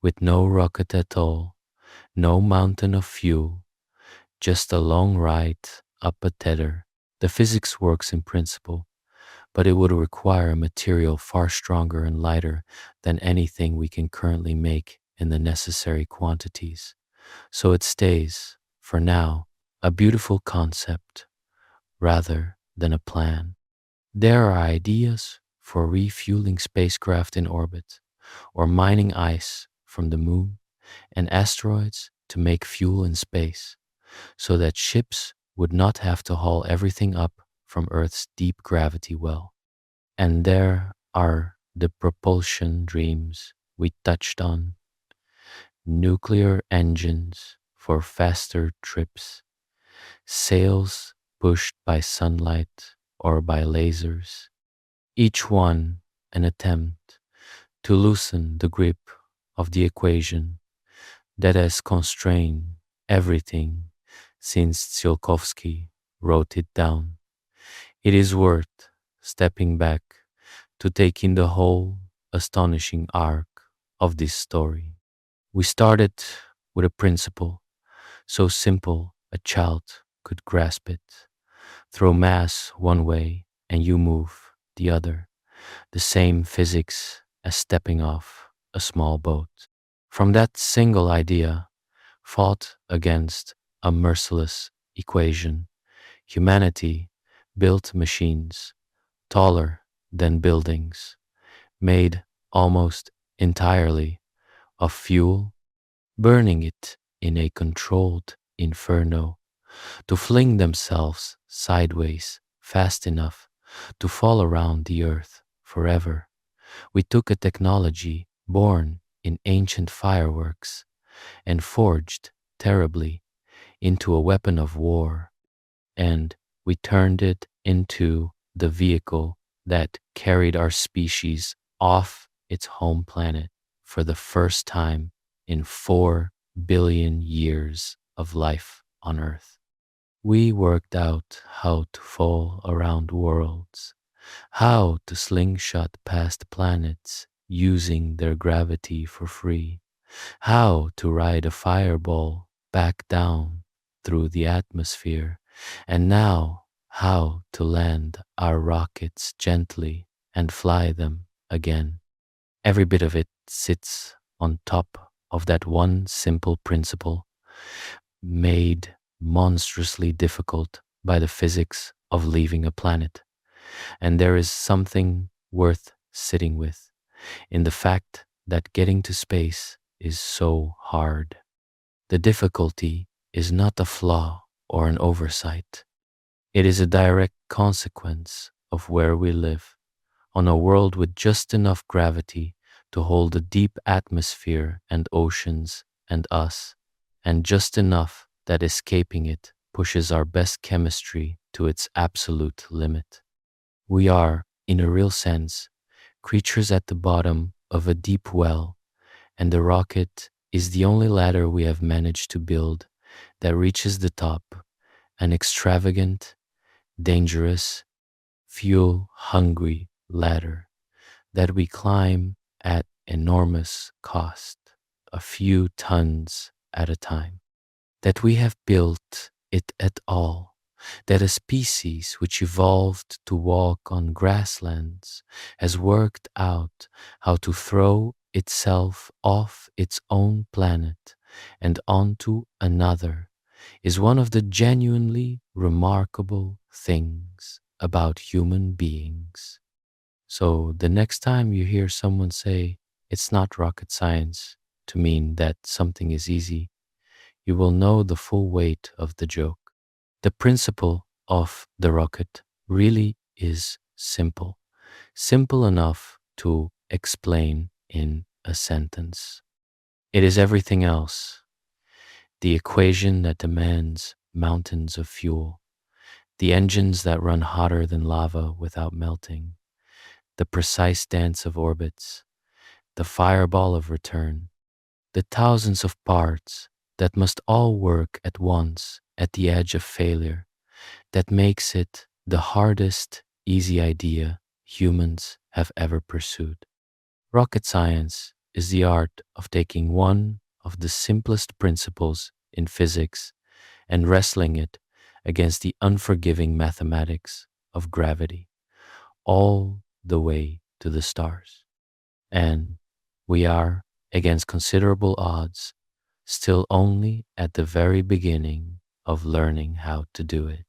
with no rocket at all, no mountain of fuel, just a long ride up a tether. The physics works in principle, but it would require a material far stronger and lighter than anything we can currently make in the necessary quantities. So it stays, for now, a beautiful concept rather than a plan. There are ideas for refueling spacecraft in orbit, or mining ice from the moon and asteroids to make fuel in space, so that ships would not have to haul everything up from Earth's deep gravity well. And there are the propulsion dreams we touched on: nuclear engines for faster trips, sails pushed by sunlight or by lasers, each one an attempt to loosen the grip of the equation that has constrained everything since Tsiolkovsky wrote it down. It is worth stepping back to take in the whole astonishing arc of this story. We started with a principle so simple a child could grasp it. Throw mass one way and you move the other. The same physics as stepping off a small boat. From that single idea, fought against a merciless equation, humanity built machines taller than buildings, made almost entirely of fuel, burning it in a controlled inferno to fling themselves sideways fast enough to fall around the earth forever. We took a technology born in ancient fireworks and forged terribly into a weapon of war, and we turned it into the vehicle that carried our species off its home planet for the first time in 4 billion years of life on Earth. We worked out how to fall around worlds, how to slingshot past planets using their gravity for free, how to ride a fireball back down through the atmosphere, and now how to land our rockets gently and fly them again. Every bit of it sits on top of that one simple principle, made monstrously difficult by the physics of leaving a planet. And there is something worth sitting with in the fact that getting to space is so hard. The difficulty is not a flaw or an oversight. It is a direct consequence of where we live, on a world with just enough gravity to hold the deep atmosphere and oceans and us, and just enough that escaping it pushes our best chemistry to its absolute limit. We are, in a real sense, creatures at the bottom of a deep well, and the rocket is the only ladder we have managed to build that reaches the top, an extravagant, dangerous, fuel-hungry ladder that we climb at enormous cost, a few tons at a time. That we have built it at all, that a species which evolved to walk on grasslands has worked out how to throw itself off its own planet and onto another is one of the genuinely remarkable things about human beings. So the next time you hear someone say, it's not rocket science, to mean that something is easy, you will know the full weight of the joke. The principle of the rocket really is simple, simple enough to explain in a sentence. It is everything else: the equation that demands mountains of fuel, the engines that run hotter than lava without melting, the precise dance of orbits, the fireball of return, the thousands of parts that must all work at once at the edge of failure, that makes it the hardest easy idea humans have ever pursued. Rocket science is the art of taking one of the simplest principles in physics and wrestling it against the unforgiving mathematics of gravity, all the way to the stars. And we are, against considerable odds, still only at the very beginning of learning how to do it.